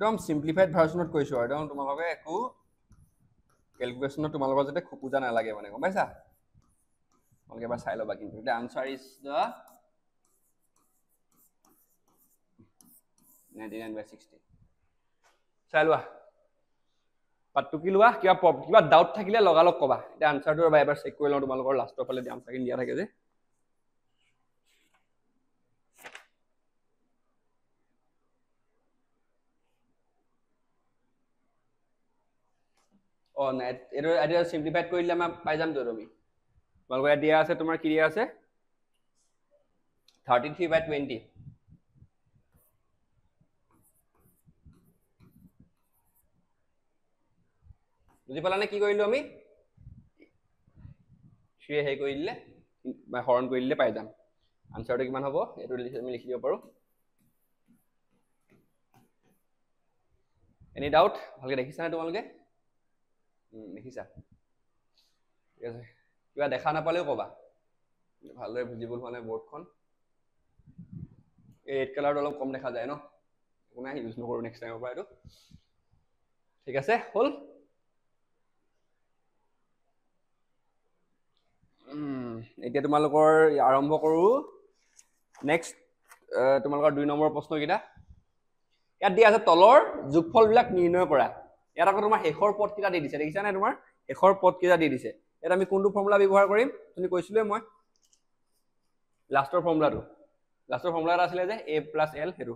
একদম সিম্পলিফাইড ভাৰ্সনত কৈছো আৰু একদম তোমালোকে একো ক্যালকুলেশনত তোমালোকৰ যেতে খুপুজা নালাগে মানে গম পাইছা তোমালোকে এবাৰ চাই লবা কিন্তু the answer is the 99/60 চাই লোৱা পাটটো কি লোৱা কিবা ডাউট থাকিলে লগালক কবা এটা আনসাৰটো এবাৰ চেক কৰি লওঁ তোমালোকৰ লাষ্টৰ ফালে আনসাৰ কিন দিয়া থাকে যে Oh, no, এটা সিম্পলিফাইড কৰিলে আমি পাই যাম তো তুমি তোমালোকৰ দিয়া আছে তোমাৰ কি দিয়া আছে 33/20 বুজি পালানে কি কৰিলো আমি সে হে কৰি দিলে বা হৰণ কৰি দিলে পাই যাম আনসাৰটো কিমান হ'ব এটো আমি লিখি দিব পাৰো এনি ডাউট ভালকে দেখিছা না তোমালোকে দেখিছা ঠিক আছে কিবা দেখা নাপালেও কবা ভালদৰে ভিজিবল হোৱা নাই বৰ্ডখন এই ৰেড কালাৰটো অলপ কম দেখা যায় ন কোনে ইউজ নকৰো নেক্সট টাইমৰ পৰা এইটো ঠিক আছে হল এতিয়া তোমালোকৰ আৰম্ভ কৰো নেক্সট তোমালোকৰ 2 নম্বৰ প্ৰশ্ন কিটা ইয়াত দিয়া আছে তলৰ যোগফল বিলাক নিৰ্ণয় কৰা ইয়াত আকৌ তোমাৰ শেষৰ পদ কিটা দি দিছে দেখিছা নে তোমাৰ শেষৰ পদ কিটা দি দিছে ইয়াত আমি কোনটো ফৰ্মুলা ব্যৱহাৰ কৰিম তুমি কৈছিলে মই লাষ্টৰ ফৰ্মুলাটো আছিল যে a + l হেৰু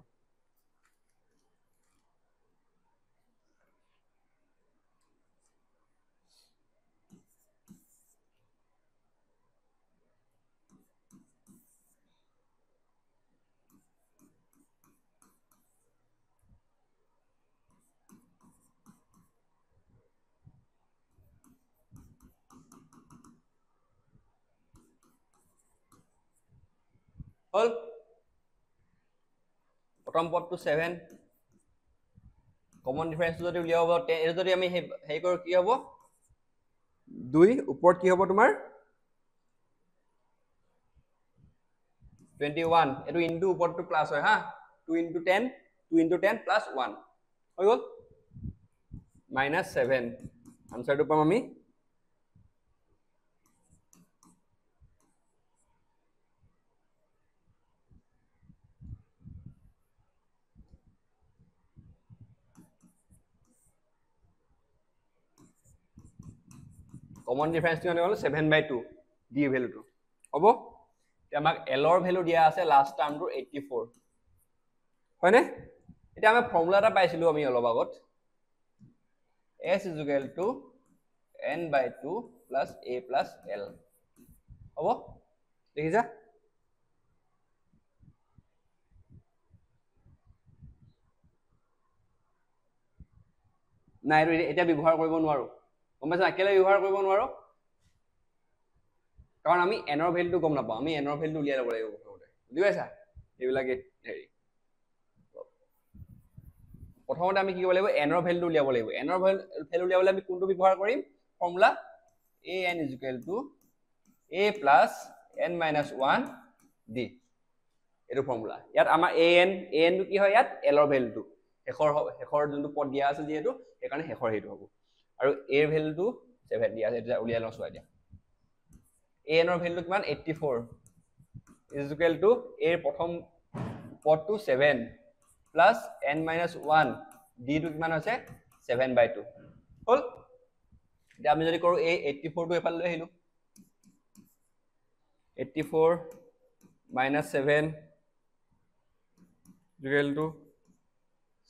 হল প্ৰথম পদটো 7 কমন ডিফাৰেন্স যদি উলিয়াব এটো যদি আমি হেই কৰো কি হ'ব 2 ওপৰত কি হ'ব তোমাৰ 21 এটো ইনটু ওপৰটো প্লাস হয় হা 2 into 10 plus 1 হৈ গল -7 আনসারটো পাম আমি কমন ডিফারেন্সটো মানে হল 7/2 ডি ভ্যালুটো হ'ব এতিয়া আমাক এল ৰ ভ্যালু দিয়া আছে লাস্ট টার্মটো 84 হয়নে এটা আমি ফর্মুলা এটা পাইছিলো আমি অলপ আগত s = n/2 plus a plus l হ'ব দেখিছা নাই এটা ব্যৱহাৰ কৰিব নোৱাৰো গম পাইছা কেলে ব্যৱহাৰ কৰিব নোৱাৰো কাৰণ আমি n ৰ ভ্যালুটো গম নাপাওঁ আমি n ৰ ভ্যালুটো উলিয়াই ল'ব লাগিব প্ৰথমতে বুজি পাইছা এইবিলাকে হেৰি প্ৰথমতে আমি কি কৰিব লাগিব n ৰ ভ্যালুটো উলিয়াব লাগিব n ৰ ভ্যালু উলিয়াবলৈ আমি কোনটো ব্যৱহাৰ কৰিম formula an = a plus n minus 1 d এটো ফৰ্মুলা ইয়াত আমাৰ an টো কি হয় ইয়াত l ৰ ভ্যালুটো হেখৰ যোনটো পদ দিয়া আছে যেহেতু সেইকাৰণে হেখৰ হেতু হ'ব আৰু a ৰ ভ্যালুটো 7 দিয়া আছে এটা উলিয়াই লওঁ চোৱা দিয়া an ৰ ভ্যালুটো কিমান 84 = a ৰ প্ৰথম পদটো 7 plus n minus 1 d টো কিমান হৈছে 7/2 হল এতিয়া আমি যদি কৰো এই 84 টো এফালে লৈ আহিলো 84 minus 7 =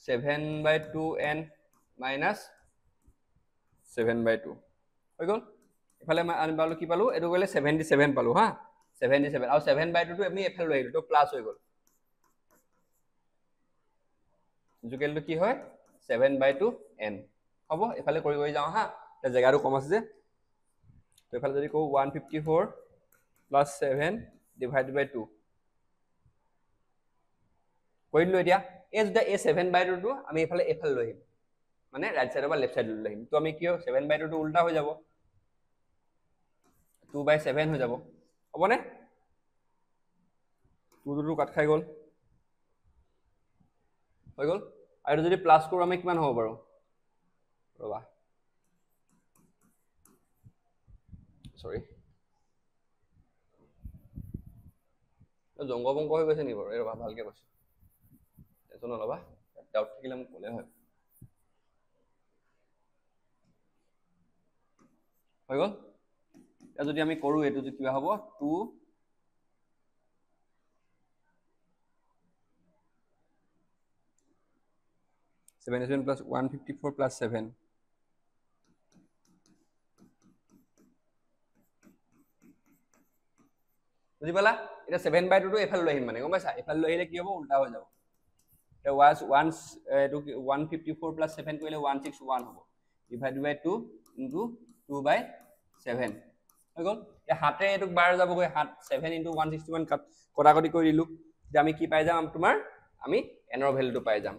7/2n minus 7/2 হৈ গল এফালে আমি পালো কি পালো এটো গলে 77 পালো হা 77 আৰু 7/2 টো আমি এফালে লৈ আহিলো তো প্লাস হৈ গল জুকেলটো কি হয় 7/2n হ'ব এফালে কৰি গৈ যাও হা এটা জায়গাটো কম আছে যে তো এফালে যদি কো 154 plus 7 divided by 2 কইলো এতিয়া এই যেটা a 7/2 টো আমি এফালে লৈ আহিম মানে রাইট সাইডৰ পৰা লেফট সাইড লৈ আহিম তো আমি কি 7/2 টো উল্টা হৈ যাব 2/7 হৈ যাব হ'বনে 2 টো কাট খাই গল হৈ গল আৰু যদি প্লাস কৰো আমি কিমান হ'ব বাৰু ৰবা সৰি জংগবংগ হৈ গৈছে নি বাৰু ৰবা ভালকে কৈছো টেনচন নলবা ডাউট থাকিলে মোক ক'লে হয় হৈ গল এটা যদি আমি কৰো এটো যে কিবা হ'ব 2 77 plus 154 plus 7 বুজি পালা এটা 7/2 টো এফালে লৈ আহিম মানে গম পাইছা এফালে লৈ আহিলে কি হ'ব উল্টা হৈ যাব এটা was once 154 plus 7 কৰিলে 161 হ'ব divided by 2 into 2/7 হৈ গল এ হাতে এটো বাৰ যাবগৈ 7 into 161 কটাকটি কৰি দিলু যে আমি কি পাই যাম তোমাৰ আমি n ৰ ভ্যালুটো পাই যাম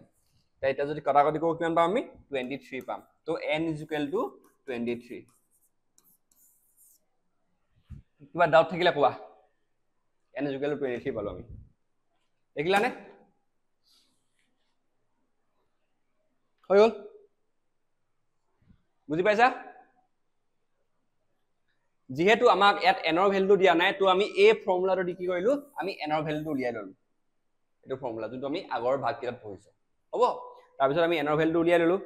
তাই এটা যদি কটাকটি কৰো কিমান পাম আমি 23 পাম তো n = 23 কিবা ডাউট থাকিলে কোৱা n = 23 পালো আমি দেখিলা নে হৈ গল বুজি পাইছা যেহেতু আমাক ইয়াত n ৰ ভ্যালুটো দিয়া নাই তো আমি এই ফৰ্মুলাটো দি কি কৰিলো আমি n ৰ ভ্যালুটো উলিয়াই ললো এটো ফৰ্মুলা যোনটো আমি আগৰ ভাগ কিতাপ পঢ়িছো হ'ব তাৰ পিছত আমি n ৰ ভ্যালুটো উলিয়াই ললো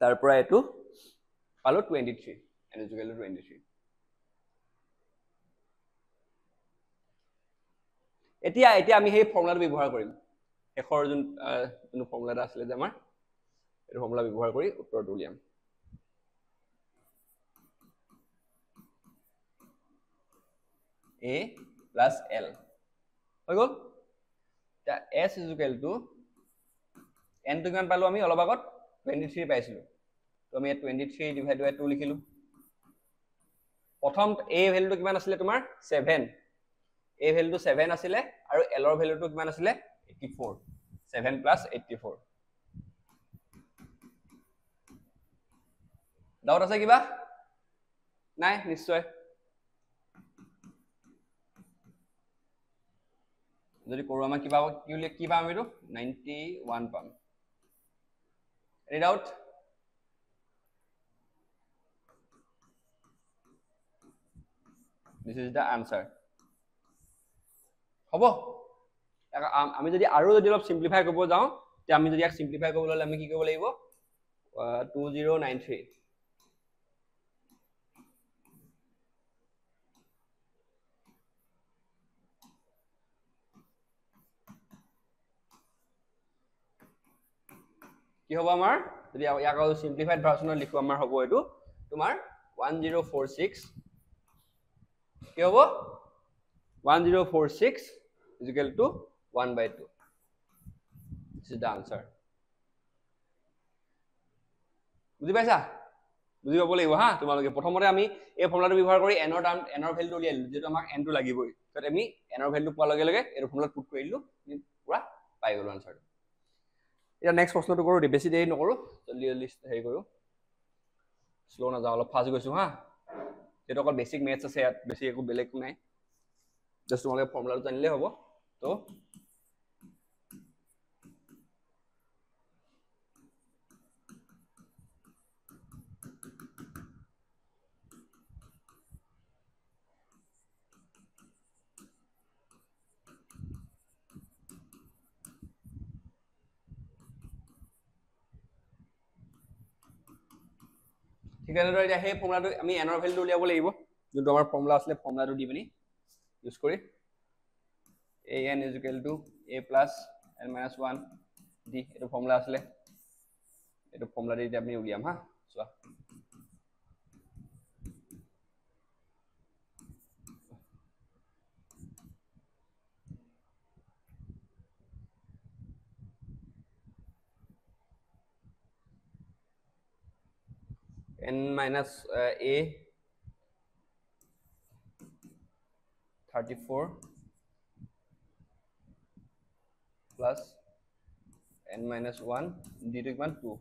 তাৰ পৰা এটো পালো 23 n = 23 এতিয়া আমি সেই ফৰ্মুলাটো ব্যৱহাৰ কৰিম এখৰ যোন ফৰ্মুলাটা আছিল যে আমাৰ এই ফৰ্মুলা ব্যৱহাৰ কৰি উত্তৰটো উলিয়াম a plus l হৈ গল তা s = n টো কিমান পালো আমি অলপ আগত 23 পাইছিলো তো আমি 23 divided by 2 লিখিলো প্ৰথম a ভ্যালুটো কিমান আছিল তোমাৰ 7 a ভ্যালুটো 7 আছিলে আৰু l ৰ ভ্যালুটো কিমান আছিলে 84 7 + 84 ডাউট আছে কিবা নাই নিশ্চয় যদি কৰো আমাৰ কিবা কি পাম এটো 91 পাম any doubt this is the answer হবো আমি যদি আৰু যদি অলপ সিম্পলিফাই কৰিব যাও তে আমি যদি এক সিম্পলিফাই কৰিবলৈ হলে আমি কি কৰিব লাগিব 2093 কি হ'ব আমাৰ যদি ইয়াক আৰু সিম্পলিফাইড ভাৰ্সনত লিখো আমাৰ হ'ব এটো তোমাৰ 1046 কি হ'ব 1046 is equal to 1/2 this is the answer বুজি পাইছা বুজি পাব লাগিব হা তোমালোকে প্ৰথমতে আমি এই ফৰ্মুলাটো ব্যৱহাৰ কৰি n ৰ ভ্যালুটো উলিয়াইলো যেটো আমাক n টো লাগিবই তাত আমি n ৰ ভ্যালুটো পোৱাৰ লগে লগে এই ফৰ্মুলাত পুট কৰিলো পুৰা পাই গলো আনসাৰটো এটা নেক্সট প্ৰশ্নটো কৰো বেছি দেৰি নকৰো জলদি জলদি হেৰি কৰো স্লো না যাও অলপ ফাষ্ট গৈছো হা যেটো অকল বেসিক মেথছ আছে ইয়াত বেছি একো বেলেগ নাই জাস্ট তোমালোকে ফৰ্মুলাটো জানিলে হ'ব তো ঠিক আছে এতিয়া সেই ফৰ্মুলাটো আমি n ৰ ভ্যালুটো উলিয়াব লাগিব যোনটো আমাৰ ফৰ্মুলা আছিল ফৰ্মুলাটো দি পিনি ইউজ কৰি an = a + n - 1 d এটো ফৰ্মুলা আছিল এটো ফৰ্মুলা দি আমি উলিয়াম হা চোৱা n minus a 34 plus n minus 1 d to equal 2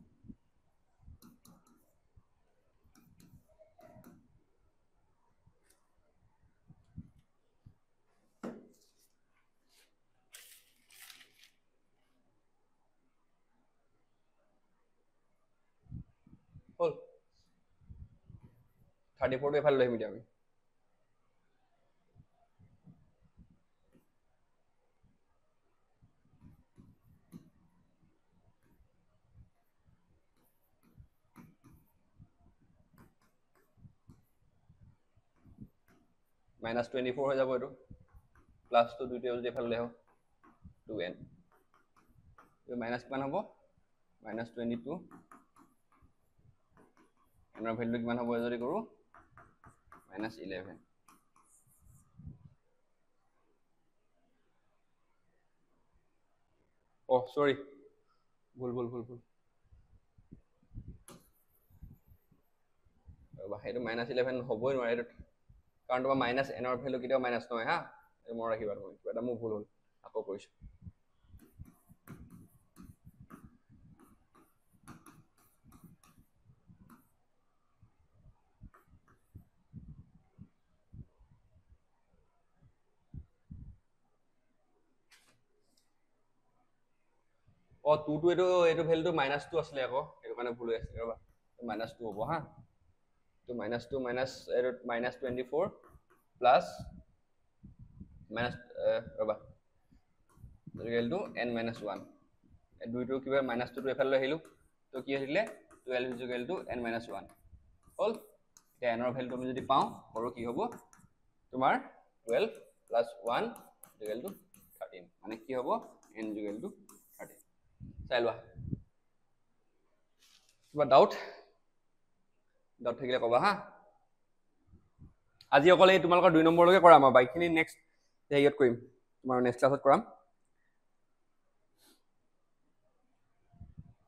হল 34 টো এফালে লৈ আহিম এতিয়া আমি -24 হৈ যাব এটো প্লাস তো দুইটা যদি এফালে লৈ আহো 2n তো মাইনাস কিমান হ'ব -22 n ৰ ভ্যালু কিমান হ'ব যদি কৰো -11 oh sorry ভুল সেইটো -11 হ'বই নোৱাৰে এটো কাৰণ তোমাৰ মাইনাস n ৰ ভ্যালু কিটা মাইনাস নহয় হা মন ৰাখিবা তুমি এটা মোৰ ভুল হ'ল আকৌ কৰিছো ও 2 টো এটো ভ্যালুটো -2 আসলে আকৌ এটো কাৰণে ভুল হৈ আছে ৰবা -2 হ'ব হা তো -2 -24 প্লাস ৰবা ইকুয়াল টু n - 1 এই দুইটো কিবা -2 টো এফালে লৈ আহিলো তো কি আহিলে 12 ইকুয়াল টু n - 1 হল এতিয়া n ৰ ভ্যালুটো আমি যদি পাও কৰো কি হ'ব তোমাৰ 12 + 1 ইকুয়াল টু 13 মানে কি হ'ব n ইকুয়াল টু 13 চাইলোৱা কিবা ডাউট থাকিলে কবা হা আজি অকলে তোমালোকৰ 2 নম্বৰলৈকে কৰাম আৰু বাইকখিনি নেক্সট হেৰিয়ত কৰিম তোমাৰ নেক্সট ক্লাছত কৰাম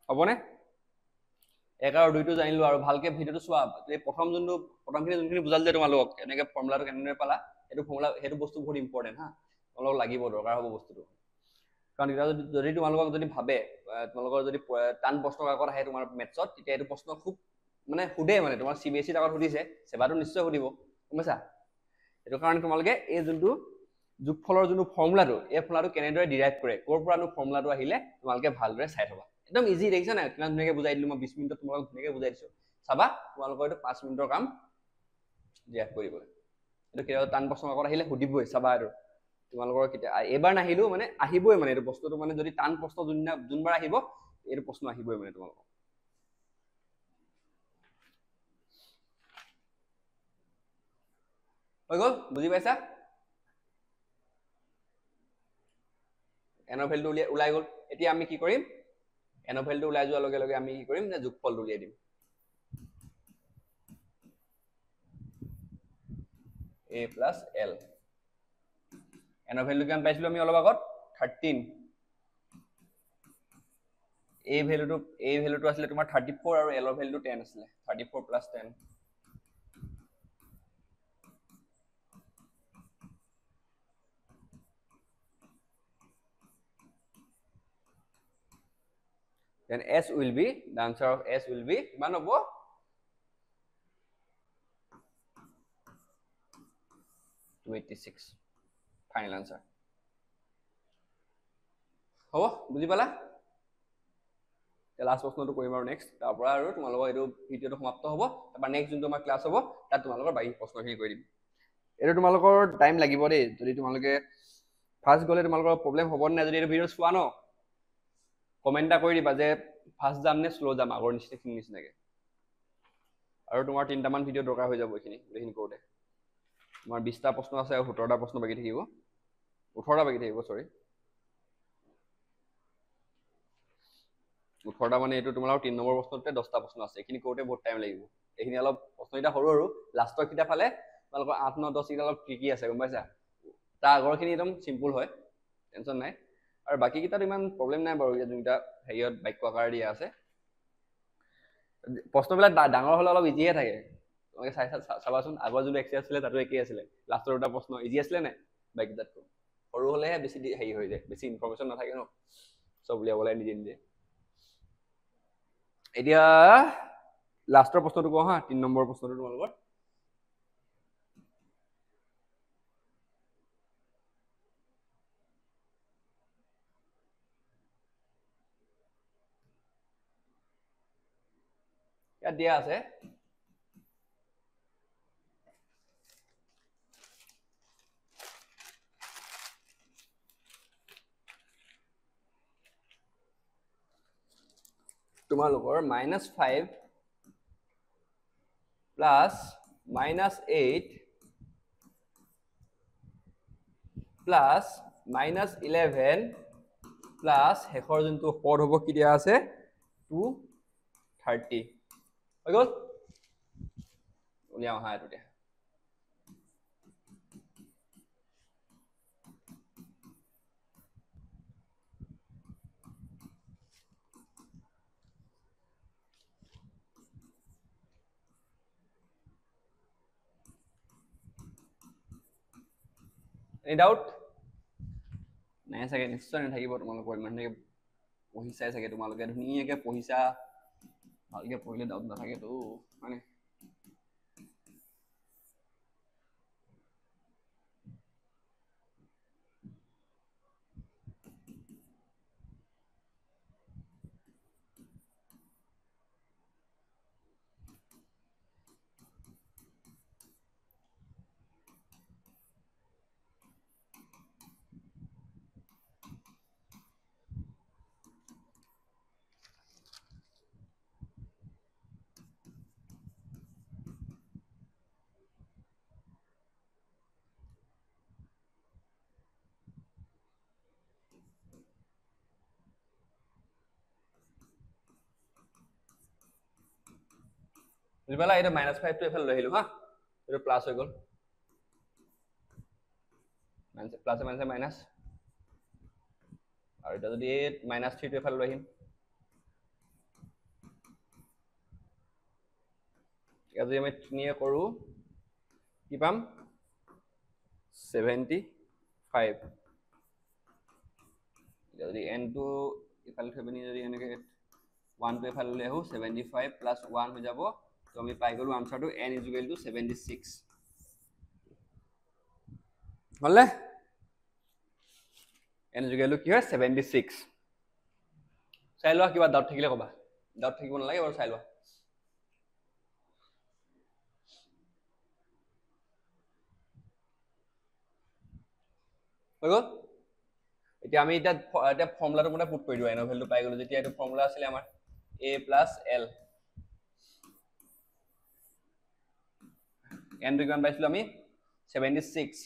হ'বনে 1 আৰু 2 টো জানিলো আৰু ভালকে ভিডিওটো চোৱা এই প্ৰথমখিনি যোনখিনি বুজাল যে তোমালোকক এনেকে ফৰ্মুলাটো কেনেকৈ পালা সেইটো ফৰ্মুলা সেইটো বস্তু বহুত ইম্পৰ্টেণ্ট হা তোমালোকক লাগিব দৰকাৰ হ'ব বস্তুটো কাৰণ এতিয়া যদি তোমালোকক যদি ভাবে তোমালোকৰ যদি টান প্ৰশ্ন কাকত আহে তোমাৰ মেথছত তেতিয়া এইটো প্ৰশ্ন খুব মানে সুধে মানে তোমাৰ CBSE আগত সুধিছে সেৱাটো নিশ্চয় সুধিব গম পাইছা এইটো কাৰণে তোমালোকে এই যোনটো যোগফলৰ যোনটো ফৰ্মুলাটো এই ফৰ্মুলাটো কেনেদৰে ডিৰাইভ কৰে ক'ৰ পৰানো ফৰ্মুলাটো আহিলে তোমালোকে ভালদৰে চাই থবা একদম ইজি দেখিছা নাই কিমান ধুনীয়াকৈ বুজাই দিলোঁ মই 20 মিনিটত তোমালোকক ধুনীয়াকৈ বুজাই দিছোঁ চাবা তোমালোকৰ এইটো 5 মিনিটৰ কাম ডিৰাইভ কৰিব এইটো কেতিয়াবা টান প্ৰশ্ন কাকত আহিলে সুধিবই চাবা আৰু তোমালোকৰ কেতিয়া এবাৰ নাহিলেও মানে আহিবই মানে এইটো বস্তুটো মানে যদি টান প্ৰশ্ন যোনবাৰ আহিব এইটো প্ৰশ্ন আহিবই মানে তোমালোকৰ হৈ গ'ল বুজি পাইছা এনৰ ভেলটো ওলাই গ'ল এতিয়া আমি কি কৰিম এনৰ ভেলটো ওলাই যোৱাৰ লগে লগে আমি কি কৰিম যে যোগফলটো উলিয়াই দিম a plus l এনৰ ভেলটো কিমান পাইছিলো আমি অলপ আগত 13 a ভেলুটো আছিলে তোমাৰ 34 আৰু l ৰ ভেলুটো 10 আছিলে 34 plus 10 then s will be the answer of s will be কিমান হ'ব 286 ফাইনাল আনসাৰ হ'ব বুজি পালা লাষ্ট প্ৰশ্নটো কৰিম আৰু নেক্সট তাৰ পৰা আৰু তোমালোকৰ এইটো ভিডিঅ'টো সমাপ্ত হ'ব তাৰপৰা নেক্সট যোনটো আমাৰ ক্লাছ হ'ব তাত তোমালোকৰ বাকি প্ৰশ্নখিনি কৰি দিম এইটো তোমালোকৰ টাইম লাগিব দেই যদি তোমালোকে ফাৰ্ষ্ট গ'লে তোমালোকৰ প্ৰব্লেম হ'ব নাই যদি এইটো ভিডিঅ' চোৱা ন কমেণ্ট এটা কৰি দিবা যে ফাৰ্ষ্ট যাম নে শ্ল' যাম আগৰ নিচিনাকৈ আৰু তোমাৰ 3টামান ভিডিঅ' দৰকাৰ হৈ যাব এইখিনি গোটেইখিনি কৰোঁতে তোমাৰ 20টা প্ৰশ্ন আছে আৰু 17টা প্ৰশ্ন বাকী থাকিব 18টা বাকী থাকিব সৰি 18টা মানে এইটো তোমালোকৰ 3 নম্বৰ প্ৰশ্নতে 10টা প্ৰশ্ন আছে এইখিনি কৰোঁতে বহুত টাইম লাগিব এইখিনি অলপ প্ৰশ্নকেইটা সৰু আৰু লাষ্টৰ কিটা ফালে তোমালোকৰ 8 9 10 কিটা অলপ ট্ৰিকি আছে গম পাইছা তাৰ আগৰখিনি একদম চিম্পুল হয় টেনশ্যন নাই আৰু বাকী কিটাত ইমান প্ৰব্লেম নাই বাৰু যোনটা হেৰিয়ত বাক্য আকাৰ দিয়া আছে প্ৰশ্নবিলাক ডাঙৰ হ'লে অলপ ইজিয়ে থাকে তোমালোকে চাবাচোন আগৰ যোনটো এক্সাৰচাইজ আছিলে তাতো একেই আছিলে লাষ্টৰ দুটা প্ৰশ্ন ইজি আছিলে নে বাকীটাতকৈ সৰু হ'লেহে বেছি হেৰি হৈ যায় বেছি ইনফৰমেশ্যন নাথাকে ন চব উলিয়াবলৈ নিজে নিজে এতিয়া লাষ্টৰ প্ৰশ্নটো কওঁ হা 3 নম্বৰ প্ৰশ্নটো তোমালোকৰ ইয়াত দিয়া আছে তোমালোকৰ -5 plus -8 plus -11 plus শেষৰ যোনটো পদ হ'ব কি দিয়া আছে 230 হৈ গ'ল উলিয়াও হা এইটো দিয়া Any doubt? নাই চাগে নিশ্চয় নাথাকিব তোমালোকৰ ইমান ধুনীয়াকৈ পঢ়িছাই চাগে তোমালোকে ধুনীয়াকৈ পঢ়িছা ভালকৈ পঢ়িলে ডাউট নাথাকেতো মানে বুজি পালা এটা -5 টো এফালে লৈ আহিলো হা এইটো প্লাস হৈ গ'ল প্লাস মাইনাস মাইনাস আৰু এটা যদি -3 টো এফালে লৈ আহিম এতিয়া যদি আমি 3 কৰো কি পাম 75 যদি n টো ইফালে থৈ পিনি যদি এনেকে 1 টো ইফালে লৈ আহো 75 প্লাস 1 হৈ যাব তো আমি পাই গলো আনসাৰটো n = 76 হলে n = কি হয় 76 চাই লোৱা কিবা ডাউট থাকিলে কবা ডাউট থাকিব নালাগে বাৰু চাই লোৱা হৈ গল এতিয়া আমি এটা ফৰ্মুলাটো মতে পুট কৰি দিও n ভ্যালু পাই গলো যেতিয়া এটো ফৰ্মুলা আছিল আমাৰ a + l n টো কিমান পাইছিলো আমি 76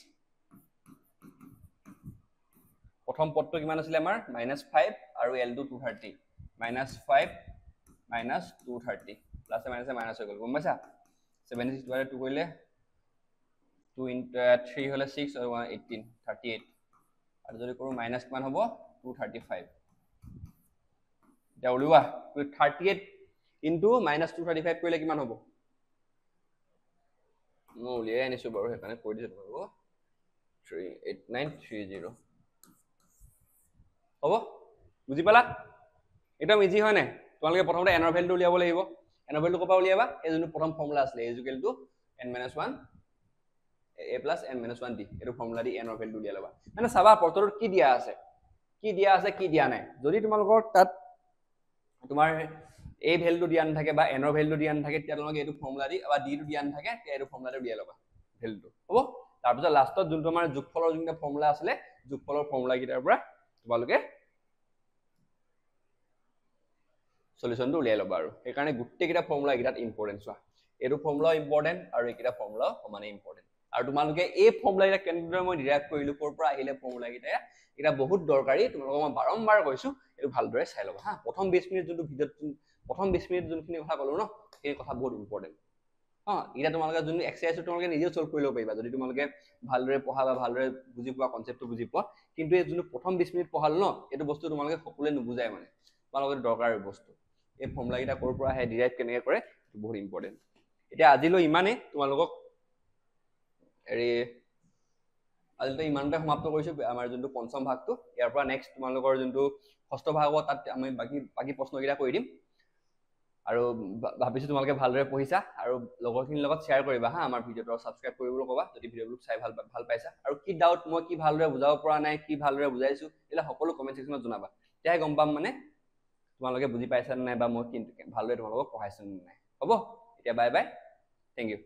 প্ৰথম পদটো কিমান আছিল আমাৰ -5 আৰু l টো 230 -5 -230 প্লাস মাইনাস মাইনাস হৈ গল গম পাইছা 76 * 2 কৰিলে 2 * 3 হলে 6 আৰু 18 38 আৰু যদি কৰো মাইনাস কিমান হ'ব 235 এতিয়া উলিওৱা 38 ইনটু -235 কৰিলে কিমান হ'ব মই উলিয়াই আনিছো বাৰু হেকাৰণে কৈ দিছো তোমাক 38930 হ'ব বুজি পালা একদম ইজি হয় নাই তোমালোকে প্ৰথমতে n ৰ ভ্যালুটো উলিয়াব লাগিব n ৰ ভ্যালুটো কপা উলিয়াবা এই যোনটো প্ৰথম ফৰ্মুলা আছিল a = n - 1 a + n - 1 d এটো ফৰ্মুলা দি n ৰ ভ্যালুটো উলিয়াই লবা মানে চাবা পত্ৰটোত কি দিয়া আছে কি দিয়া নাই যদি তোমালোকৰ তাত তোমাৰ a ভ্যালুটো দিয়া নাথাকে বা n ৰ ভ্যালুটো দিয়া নাথাকে তেতিয়া তোমালোকে এটো ফৰ্মুলা দি বা d টো দিয়া নাথাকে তেতিয়া এটো ফৰ্মুলাটো উলিয়াই লবা ভ্যালুটো হ'ব তাৰ পিছত লাষ্টত যোনটো আমাৰ যোগফলৰ যোনটা ফৰ্মুলা আছিল যোগফলৰ ফৰ্মুলা কিটাৰ পৰা তোমালোকে সলিউশনটো উলিয়াই লবা আৰু এই কাৰণে গুটেই কিটা ফৰ্মুলা কিটাত ইম্পৰ্টেন্স হোৱা এটো ফৰ্মুলা ইম্পৰ্টেন্ট আৰু এইকিটা ফৰ্মুলা সমানে ইম্পৰ্টেন্ট আৰু তোমালোকে এই ফৰ্মুলা কিটা কেনেদৰে মই ডিৰাইভ কৰিলো কৰ পৰা আহিলে ফৰ্মুলা কিটা এটা বহুত দৰকাৰী তোমালোকক মই বাৰম্বাৰ কৈছো এটো ভালদৰে চাই লবা হা প্ৰথম 20 মিনিট যোনটো ভিডিঅ প্ৰথম 20 মিনিট যোনখিনি কথা কলো ন এই কথা বহুত ইম্পৰ্টেন্ট এটা তোমালোকে যোন এক্সাৰসাইজ তোমালোকে নিজে সলভ কৰি লব পাৰিবা যদি তোমালোকে ভালদৰে পঢ়া বা ভালদৰে বুজি পোৱা কনসেপ্টটো বুজি পোৱা কিন্তু এই যোনটো প্ৰথম 20 মিনিট পঢ়ালো ন এটো বস্তু তোমালোকে সকলোৱে নুবুজায় মানে তোমালোকৰ দৰকাৰী বস্তু এই ফৰ্মুলা কিটা কৰ পৰা আহে ডিৰাইভ কেনেকৈ কৰে এটো বহুত ইম্পৰ্টেন্ট এতিয়া আজিলৈ ইমানে তোমালোকক এৰি আজিলৈ ইমানতে সমাপ্ত কৰিছো আমাৰ যোনটো পঞ্চম ভাগটো ইয়াৰ পৰা নেক্সট তোমালোকৰ যোনটো ষষ্ঠ ভাগ হ'ব তাত আমি বাকি প্ৰশ্ন কিটা কৰি দিম আৰু ভাবিছো তোমালোকে ভালদৰে পঢ়িছা আৰু লগৰখিনিৰ লগত শেয়াৰ কৰিবা হা আমাৰ ভিডিওটো সাবস্ক্ৰাইব কৰিবলৈ ক'বা যদি ভিডিওটো চাই ভাল পাইছা আৰু কি ডাউট মই কি ভালদৰে বুজাব পৰা নাই কি ভালদৰে বুজাইছো এলা সকলো কমেন্ট সেকশনত জনাবা তেতিয়াহে গম পাম মানে তোমালোকে বুজি পাইছা নাই বা মই কি ভালদৰে তোমালোকক পঢ়াইছো নাই হ'ব এতিয়া বাই বাই থ্যাংক ইউ